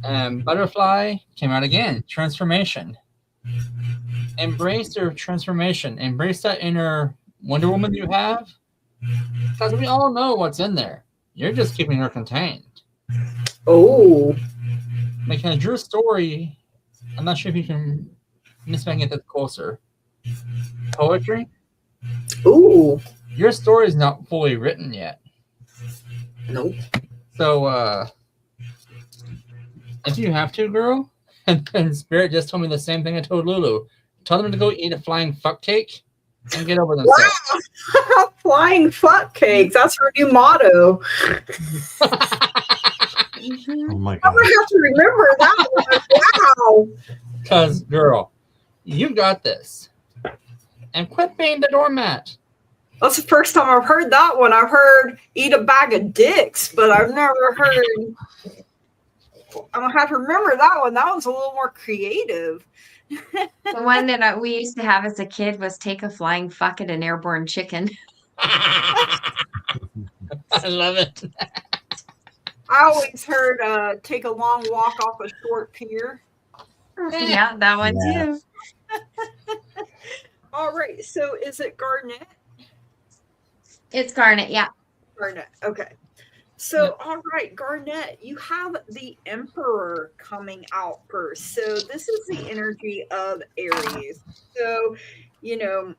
And butterfly came out again. Transformation. Embrace your transformation. Embrace that inner Wonder Woman you have, because we all know what's in there. You're just keeping her contained. Oh. Because your story, I'm not sure if you can, Miss Megan, get that closer. Poetry? Ooh. Your story is not fully written yet. Nope. So, if you have to, girl, and Spirit just told me the same thing I told Lulu. Tell them to go eat a flying fuck cake and get over themselves. Wow. Flying fuck cakes. That's her new motto. Mhm. Oh my I'm god. gonna have to remember that one. Wow. Because, girl, you got this. And quit being the doormat. That's the first time I've heard that one. I've heard eat a bag of dicks, but I've never heard. I'm gonna have to remember that one. That one's a little more creative. The one that we used to have as a kid was take a flying fuck at an airborne chicken. I love it. I always heard take a long walk off a short pier. Yeah, that one Yeah. too. All right, so is it Garnet? It's Garnet, yeah. Garnet, okay. So, all right, Garnet, you have the Emperor coming out first. So, this is the energy of Aries. So, you know,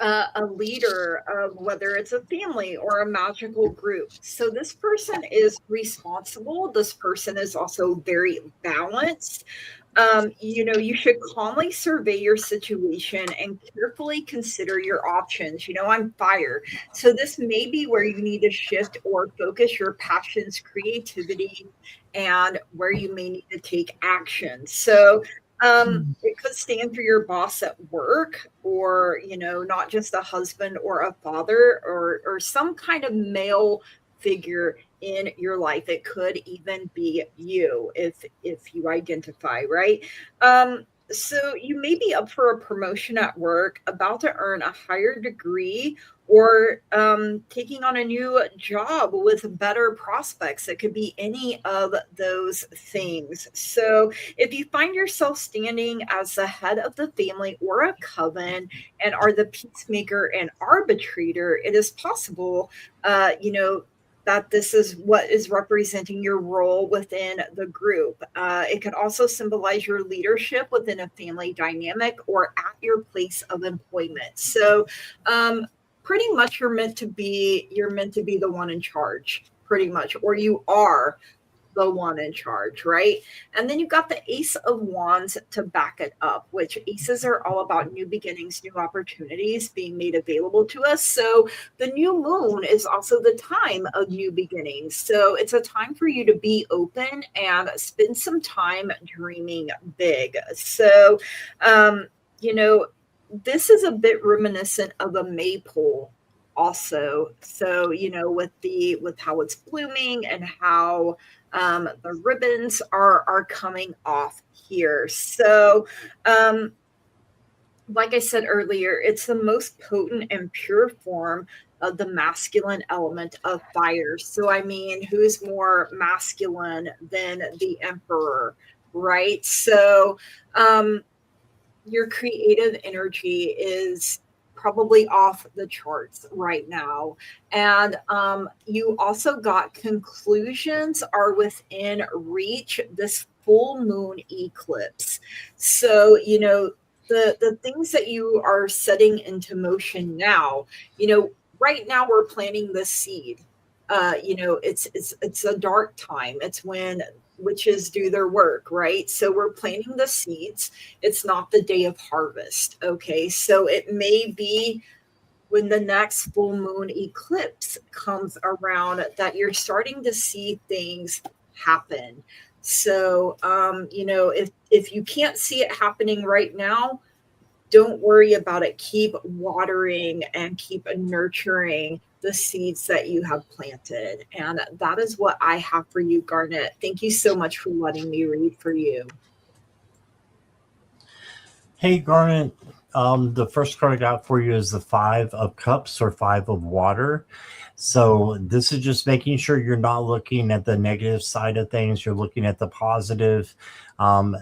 a leader of whether it's a family or a magical group. So, this person is responsible. This person is also very balanced. You should calmly survey your situation and carefully consider your options. I'm fire. So this may be where you need to shift or focus your passions, creativity, and where you may need to take action. So it could stand for your boss at work, or, not just a husband or a father, or some kind of male figure in your life. It could even be you, if you identify, right? So you may be up for a promotion at work, about to earn a higher degree, or taking on a new job with better prospects. It could be any of those things. So if you find yourself standing as the head of the family or a coven and are the peacemaker and arbitrator, it is possible, that this is what is representing your role within the group. It could also symbolize your leadership within a family dynamic or at your place of employment. So, pretty much you're meant to be the one in charge, pretty much, or you are the one in charge, right? And then you've got the Ace of Wands to back it up, which aces are all about new beginnings, new opportunities being made available to us. So the new moon is also the time of new beginnings. So it's a time for you to be open and spend some time dreaming big. So, this is a bit reminiscent of a maypole also. So, with how it's blooming and how the ribbons are coming off here. So, like I said earlier, it's the most potent and pure form of the masculine element of fire. So, I mean, who's more masculine than the Emperor, right? So, your creative energy is probably off the charts right now. And you also got conclusions are within reach this full moon eclipse. So, the things that you are setting into motion now, right now we're planting the seed. It's a dark time. It's when witches do their work, right? So we're planting the seeds. It's not the day of harvest. Okay. So it may be when the next full moon eclipse comes around that you're starting to see things happen. So, if you can't see it happening right now, don't worry about it. Keep watering and keep nurturing the seeds that you have planted. And that is what I have for you, Garnet. Thank you so much for letting me read for you. Hey, Garnet. The first card I got for you is the Five of Cups or Five of Water. So this is just making sure you're not looking at the negative side of things. You're looking at the positive.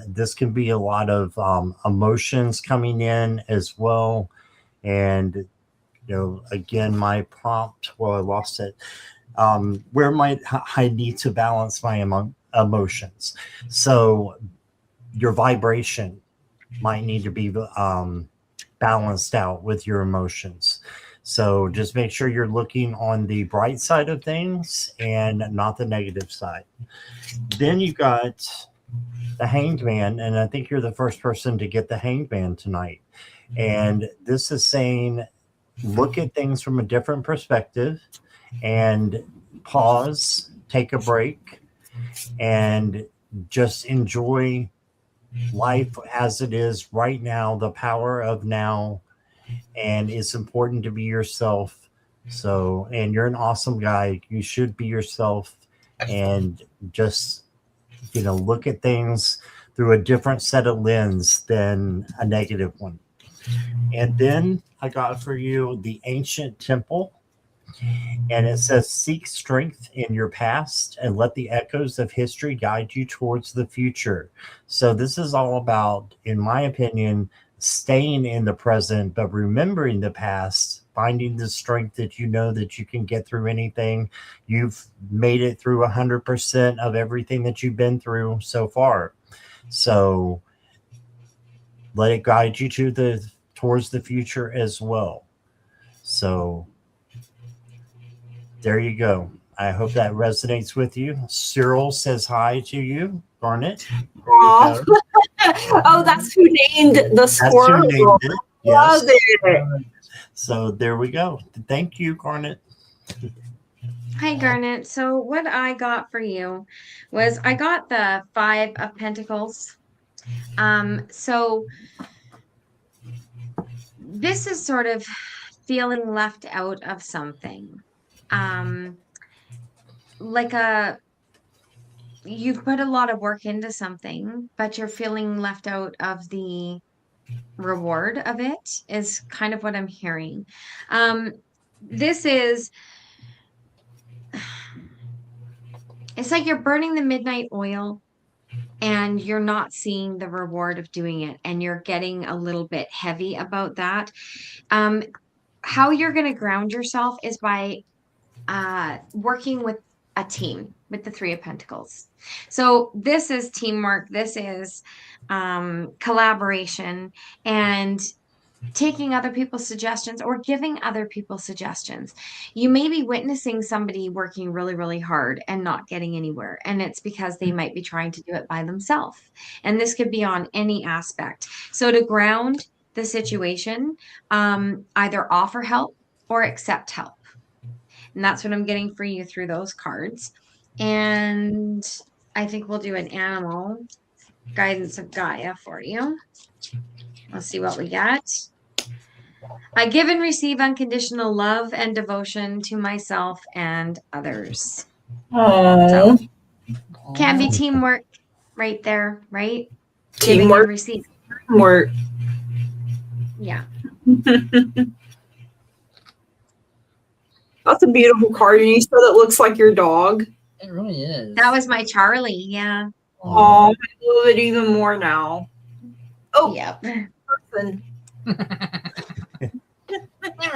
This can be a lot of emotions coming in as well. And, again, my prompt, well, I lost it. Where might I need to balance my emotions? So your vibration might need to be balanced out with your emotions. So just make sure you're looking on the bright side of things and not the negative side. Then you got the Hanged Man, and I think you're the first person to get the Hanged Man tonight. And this is saying look at things from a different perspective and pause, take a break, and just enjoy life as it is right now, the power of now. And it's important to be yourself. So, and you're an awesome guy. You should be yourself and just, look at things through a different set of lens than a negative one. And then I got for you the Ancient Temple. And it says, seek strength in your past and let the echoes of history guide you towards the future. So this is all about, in my opinion, staying in the present, but remembering the past, finding the strength that you know that you can get through anything. You've made it through 100% of everything that you've been through so far. So let it guide you towards the future as well. So there you go. I hope that resonates with you. Cyril says hi to you, Garnet. There you go. Oh, that's who named the squirrel. That's who named it. Yes. Love it. So there we go. Thank you, Garnet. Hi, Garnet. So what I got for you was I got the Five of Pentacles. So this is sort of feeling left out of something. Like you've put a lot of work into something, but you're feeling left out of the reward of it, is kind of what I'm hearing. This is, it's like you're burning the midnight oil and you're not seeing the reward of doing it, and you're getting a little bit heavy about that. How you're going to ground yourself is by working with a team, with the Three of Pentacles. So this is teamwork. This is collaboration and taking other people's suggestions or giving other people suggestions. You may be witnessing somebody working really, really hard and not getting anywhere. And it's because they might be trying to do it by themselves. And this could be on any aspect. So to ground the situation, either offer help or accept help. And that's what I'm getting for you through those cards. And I think we'll do an animal guidance of Gaia for you. Let's see what we get. I give and receive unconditional love and devotion to myself and others. So can be teamwork right there, right? Teamwork. Giving and receiving. Teamwork. Yeah. That's a beautiful card. And you said it looks like your dog. It really is. That was my Charlie. Yeah. Oh, I love it even more now. Oh, Yep. person.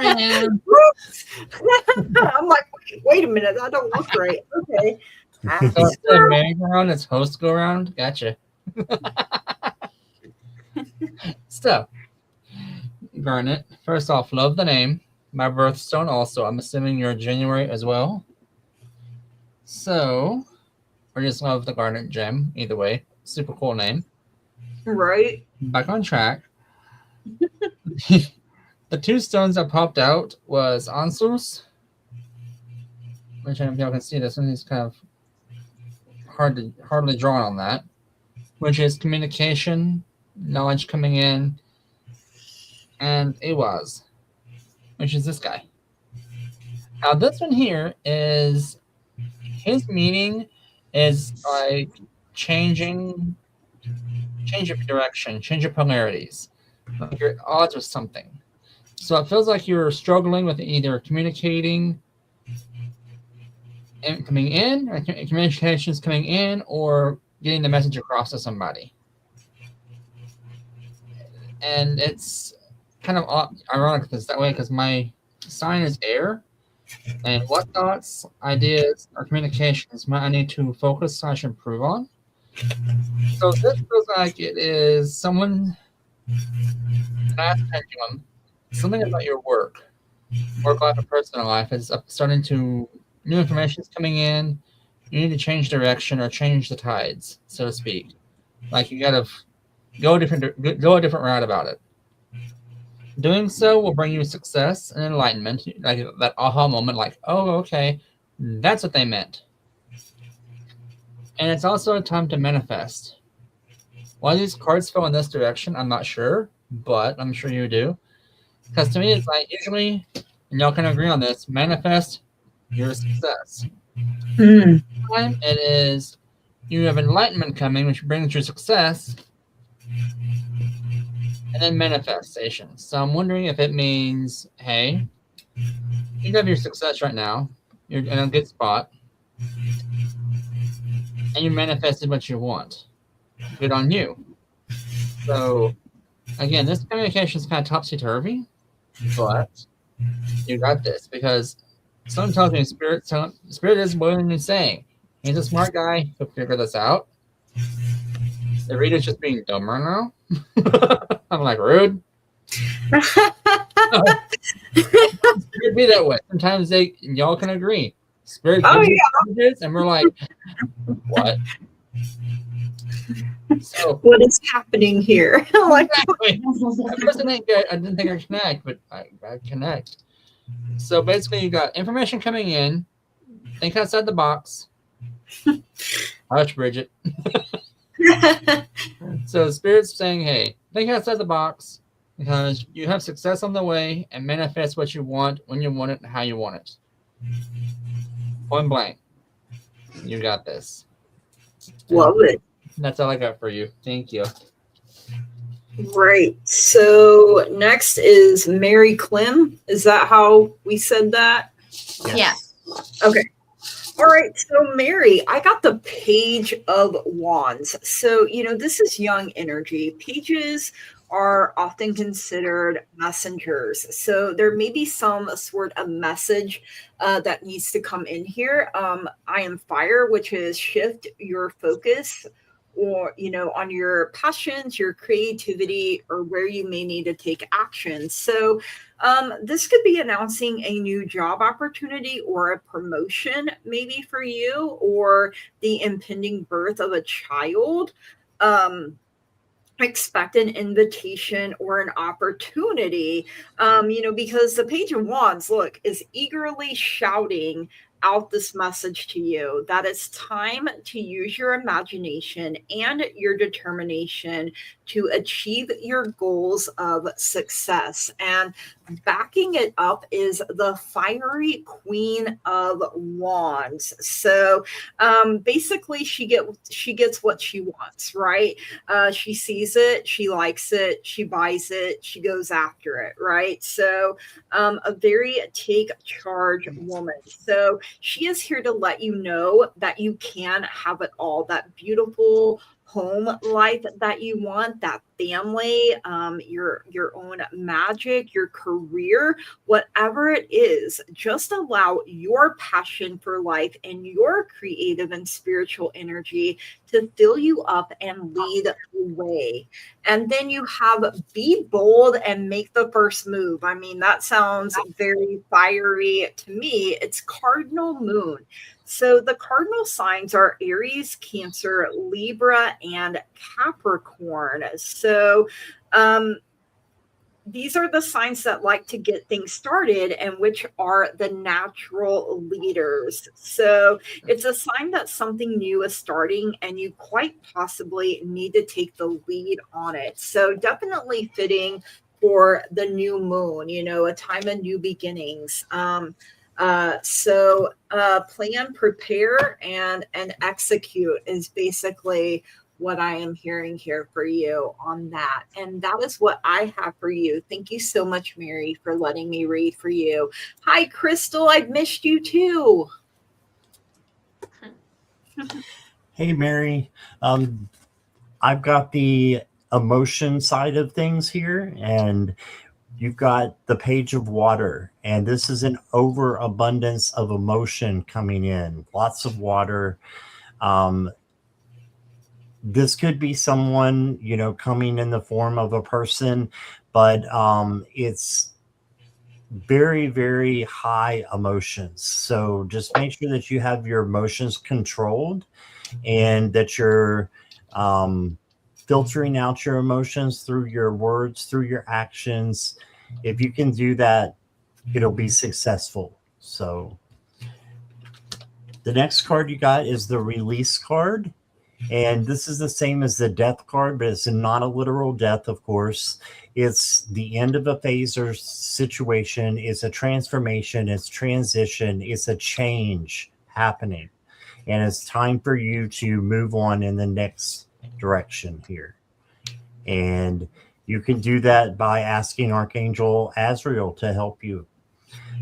Man. I'm like, wait a minute, that don't look right. Okay. So it's the merry-go-round, it's host go around. Gotcha. So, Garnet, first off, love the name. My birthstone also. I'm assuming you're January as well. So, or just love the Garnet gem. Either way, super cool name. Right. Back on track. The two stones that popped out was Ansus, which I don't know if y'all can see this one. He's kind of hardly drawn on that, which is communication, knowledge coming in, and Awaz, which is this guy. Now this one here is, his meaning is like change of direction, change of polarities. like you're at odds with something. So it feels like you're struggling with either communicating and coming in, or communications coming in, or getting the message across to somebody. And it's kind of ironic because that way, because my sign is air, and what thoughts, ideas, or communications might I need to focus on, improve on. So this feels like it is someone, an ask pendulum, something about your work life, and personal life is starting to, new information is coming in. You need to change direction or change the tides, so to speak. Like you gotta go a different route about it. Doing so will bring you success and enlightenment, like that aha moment, like, oh, okay, that's what they meant. And it's also a time to manifest. Why these cards fell in this direction, I'm not sure, but I'm sure you do. Because to me, it's like usually, and y'all can agree on this, manifest your success. Time it is you have enlightenment coming, which brings you success, and then manifestation. So I'm wondering if it means, hey, you have your success right now, you're in a good spot, and you manifested what you want. Good on you. So again, this communication is kind of topsy-turvy, but you got this, because someone tells me Spirit is what he's saying. He's a smart guy. He'll figure this out. The reader's just being dumb right now. I'm like, rude. Spirit be that way. Sometimes y'all can agree. Spirit messages, and we're like, what? So what is happening here? Like, exactly. At first I didn't think I'd connect, but I connect. So basically, you got information coming in. Think outside the box. Hush, Bridget. So Spirit's saying, hey, think outside the box, because you have success on the way, and manifest what you want, when you want it, and how you want it. Point blank. You got this. Love it. That's all I got for you. Thank you. Right. So next is Mary Clem. Is that how we said that? Yes. Okay. All right. So Mary, I got the Page of Wands. So, this is young energy. Pages are often considered messengers. So there may be some sort of message that needs to come in here. I am fire, which is shift your focus, or on your passions, your creativity, or where you may need to take action. So this could be announcing a new job opportunity or a promotion maybe for you, or the impending birth of a child. Expect an invitation or an opportunity, because the Page of Wands, look, is eagerly shouting out this message to you that it's time to use your imagination and your determination to achieve your goals of success. And backing it up is the fiery Queen of Wands. So basically she gets what she wants, right? She sees it, she likes it, she buys it, she goes after it, right? So a very take charge woman. So she is here to let you know that you can have it all, that beautiful home life that you want, that family, your own magic, your career, whatever it is. Just allow your passion for life and your creative and spiritual energy to fill you up and lead the way. And then you have be bold and make the first move. I mean, that sounds very fiery to me. It's cardinal moon. So the cardinal signs are Aries, Cancer, Libra, and Capricorn. So these are the signs that like to get things started and which are the natural leaders. So it's a sign that something new is starting and you quite possibly need to take the lead on it. So definitely fitting for the new moon, a time of new beginnings. So plan, prepare, and execute is basically what I am hearing here for you on that. And that is what I have for you. Thank you so much, Mary, for letting me read for you. Hi, Crystal. I've missed you too. Hey, Mary. I've got the emotion side of things here, and you've got the page of water, and this is an overabundance of emotion coming in. Lots of water. Um, this could be someone, coming in the form of a person, but it's very, very high emotions. So just make sure that you have your emotions controlled and that you're filtering out your emotions through your words, through your actions. If you can do that, it'll be successful. So the next card you got is the release card. And this is the same as the death card, but it's not a literal death, of course. It's the end of a phase or situation. It's a transformation. It's transition. It's a change happening. And it's time for you to move on in the next direction here. And you can do that by asking Archangel Azrael to help you.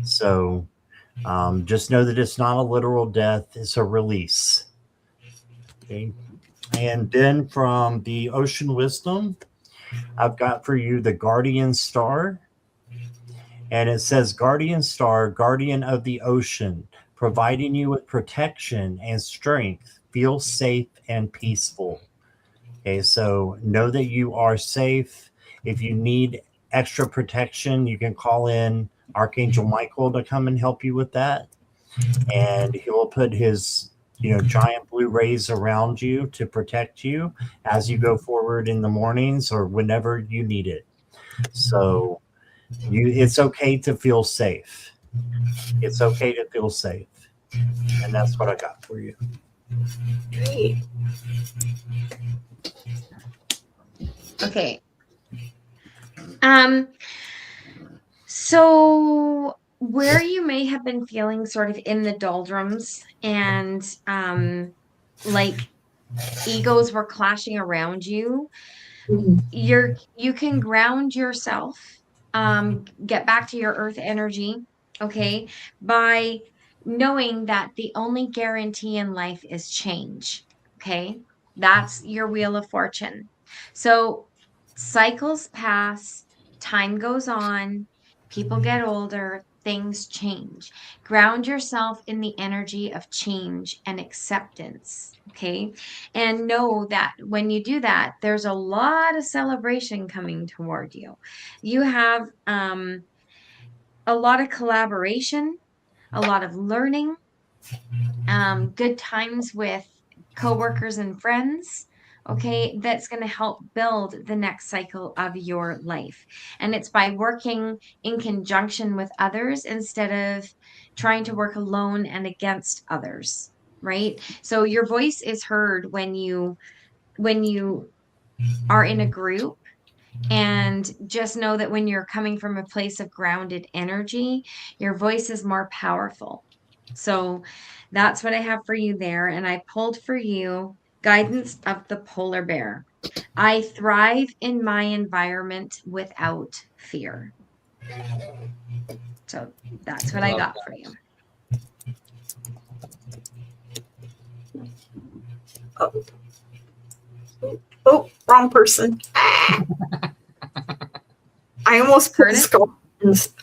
So just know that it's not a literal death. It's a release. Okay. And then from the Ocean Wisdom, I've got for you the Guardian Star. And it says, Guardian Star, guardian of the ocean, providing you with protection and strength. Feel safe and peaceful. Okay, so know that you are safe. If you need extra protection, you can call in Archangel Michael to come and help you with that. And he will put his giant blue rays around you to protect you as you go forward in the mornings or whenever you need it. So it's okay to feel safe. It's okay to feel safe. And that's what I got for you. Great. Okay. So where you may have been feeling sort of in the doldrums and like egos were clashing around you, you can ground yourself, get back to your earth energy, okay, by knowing that the only guarantee in life is change. Okay, that's your wheel of fortune. So cycles pass, time goes on, people get older, things change. Ground yourself in the energy of change and acceptance. Okay, and know that when you do that, there's a lot of celebration coming toward you. You have a lot of collaboration, a lot of learning, good times with coworkers and friends. Okay, that's going to help build the next cycle of your life. And it's by working in conjunction with others instead of trying to work alone and against others, right? So your voice is heard when you are in a group, and just know that when you're coming from a place of grounded energy, your voice is more powerful. So that's what I have for you there. And I pulled for you guidance of the polar bear. I thrive in my environment without fear. So that's what I got for you. Oh, wrong person. I almost put scorpions.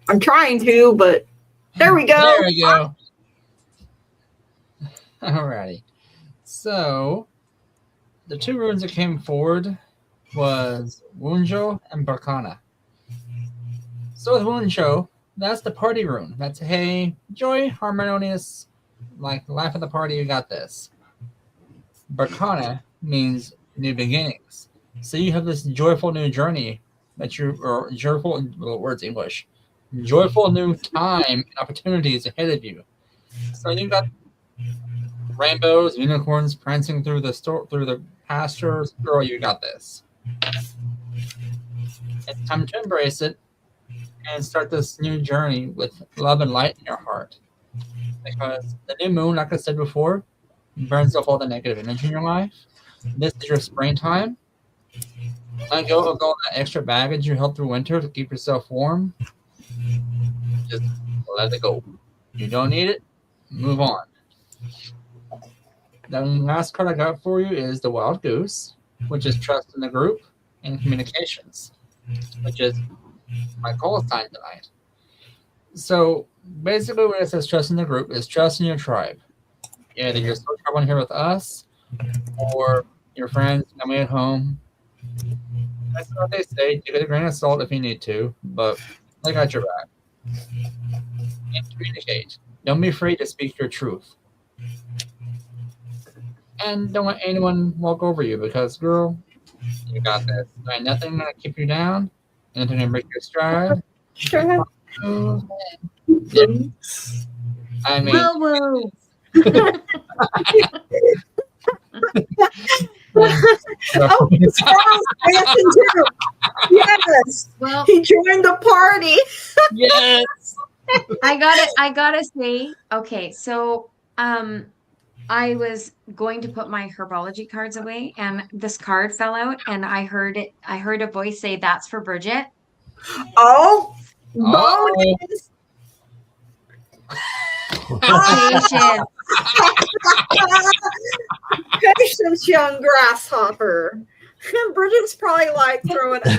I'm trying to, but there we go. There we go. Alrighty. So the two runes that came forward was Wunjo and Barkana. So with Wunjo, that's the party rune. That's hey, joy, harmonious, like life of the party, you got this. Barkana means new beginnings. So you have this joyful new journey that or joyful words English. Joyful new time and opportunities ahead of you. So you got rainbows, unicorns prancing through the pastures. Girl, you got this. It's time to embrace it and start this new journey with love and light in your heart. Because the new moon, like I said before, burns off all the negative energy in your life. This is your springtime. Let go of all that extra baggage you held through winter to keep yourself warm. Just let it go. You don't need it. Move on. The last card I got for you is the Wild Goose, which is trust in the group and communications, which is my call sign tonight. So basically, when it says trust in the group, is trust in your tribe. Either you're still traveling here with us, or your friends, family at home. That's what they say. Take it a grain of salt if you need to, but they got your back. And communicate. Don't be afraid to speak your truth. And don't let anyone walk over you because, girl, you got this. There ain't nothing gonna keep you down. Nothing gonna break your stride. Sure. Yeah. I mean, Whoa. Oh, Charles dancing too. Yes, Well, he joined the party. yes. I gotta say, okay, so I was going to put my herbology cards away and this card fell out and I heard a voice say, "That's for Bridget." Oh, Oh. bonus. Patience. Patience, young grasshopper. Bridget's probably like throwing I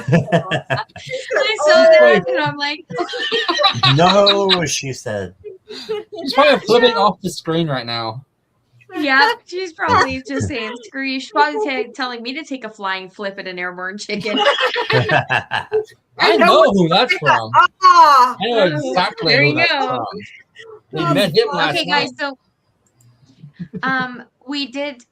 saw that and I'm like, No, she said. She's probably flipping off the screen right now. yeah, she's probably just saying screw you. She's probably telling me to take a flying flip at an airborne chicken. I know who that's from. Ah, I know exactly There who you that's go. from. We met him last Okay, night. guys, so we did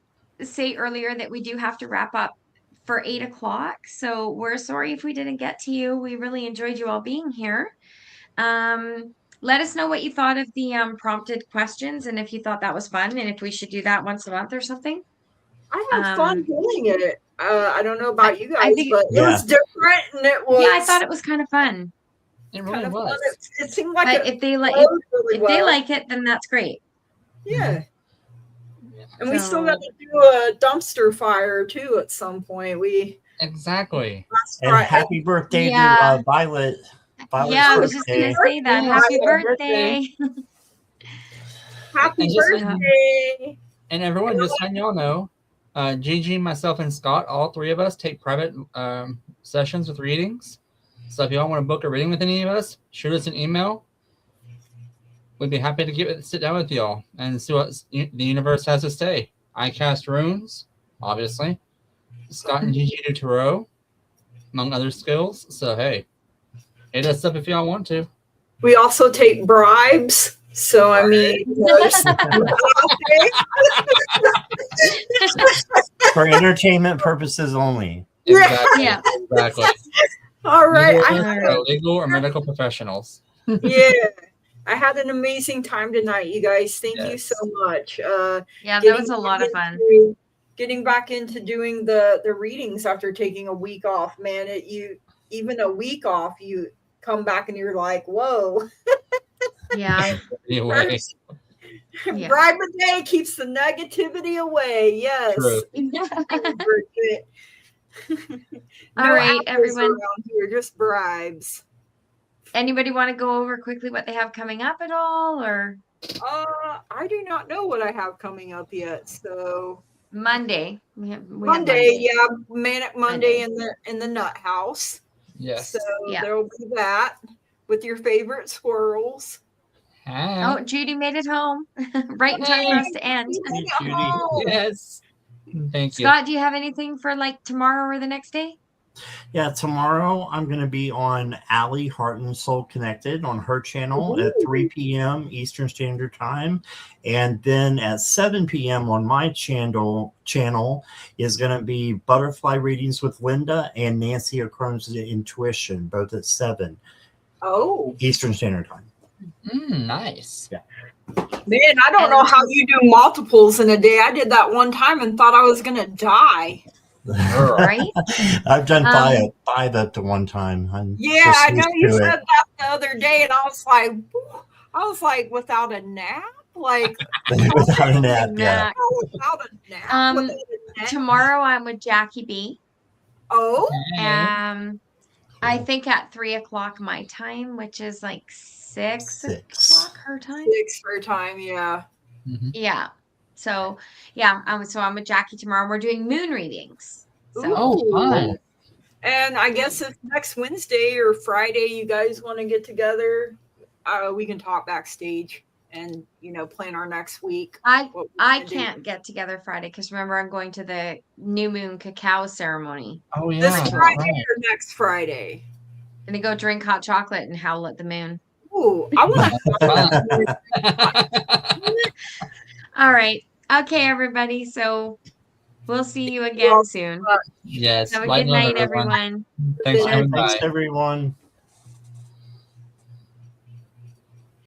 say earlier that we do have to wrap up for 8 o'clock. So we're sorry if we didn't get to you. We really enjoyed you all being here. Let us know what you thought of the prompted questions and if you thought that was fun and if we should do that once a month or something. I had fun doing it. I don't know about you I guys, think- but it was different and it was. Yeah, I thought it was kind of fun. It kind really of was. fun. It seemed like But it if they like flowed really if they well. like it, then that's great. Yeah. And we still So- got to do a dumpster fire too at some point. Exactly. And happy birthday Yeah. to Violet. Violet's Yeah, I was just birthday. gonna say that. Yeah, Happy happy birthday. Happy And just- birthday. And everyone, just letting y'all know, Gigi, myself, and Scott, all three of us take private sessions with readings. So if y'all want to book a reading with any of us, shoot us an email. We'd be happy to sit down with y'all and see what the universe has to say. I cast runes, obviously. Scott and Gigi do tarot, among other skills. So hey, hit us up if y'all want to. We also take bribes. So I mean, For entertainment purposes only. Exactly. Yeah. Exactly. all right. Legal or medical professionals. Yeah. I had an amazing time tonight, you guys. Thank you Yes. so much. Yeah, that was a lot of fun. Getting back into doing the readings after taking a week off, man. Even a week off, you come back and you're like, whoa. Yeah. Anyway, Yeah. Bribe a day keeps the negativity away. Yes. true. Bridget. All right, apples everyone. around here, just bribes. Anybody want to go over quickly what they have coming up at all, or I do not know what I have coming up yet. So Monday? We have Monday, yeah, Manic Monday in the Nut House. Yes. So Yeah. there will be that with your favorite squirrels. Oh, Judy made it home right in time for us to end. Take it Judy. home. Yes. Thank you. Scott, do you have anything for like tomorrow or the next day? Yeah, tomorrow I'm going to be on Allie Heart and Soul Connected on her channel at 3 p.m. Eastern Standard Time. And then at 7 p.m. on my channel is going to be Butterfly Readings with Linda and Nancy O'Crone's Intuition, both at 7 Eastern Standard Time. Nice. Yeah. Man, I don't know how you do multiples in a day. I did that one time and thought I was going to die. Right? I've done five up to one time. Yeah, I know you said that the other day, and I was like, without a nap. Like, Without a nap, yeah. Mac. without a nap. Um, without a nap. Tomorrow I'm with Jackie B. Oh, I think at 3:00 my time, which is like 6:00 her time. 6 for time, yeah. Mhm. Yeah. So so I'm with Jackie tomorrow. We're doing moon readings. So Oh, fun. And I guess if next Wednesday or Friday you guys want to get together, we can talk backstage and plan our next week. I what we're gonna do. can't get together Friday because remember I'm going to the new moon cacao ceremony. Oh, yeah. This that's Friday right. or next Friday? Gonna go drink hot chocolate and howl at the moon. Ooh, I want to. All right. Okay, everybody. So we'll see you again soon. Yes. Have a light good love, night, everyone. Thanks for coming Thanks, by. everyone.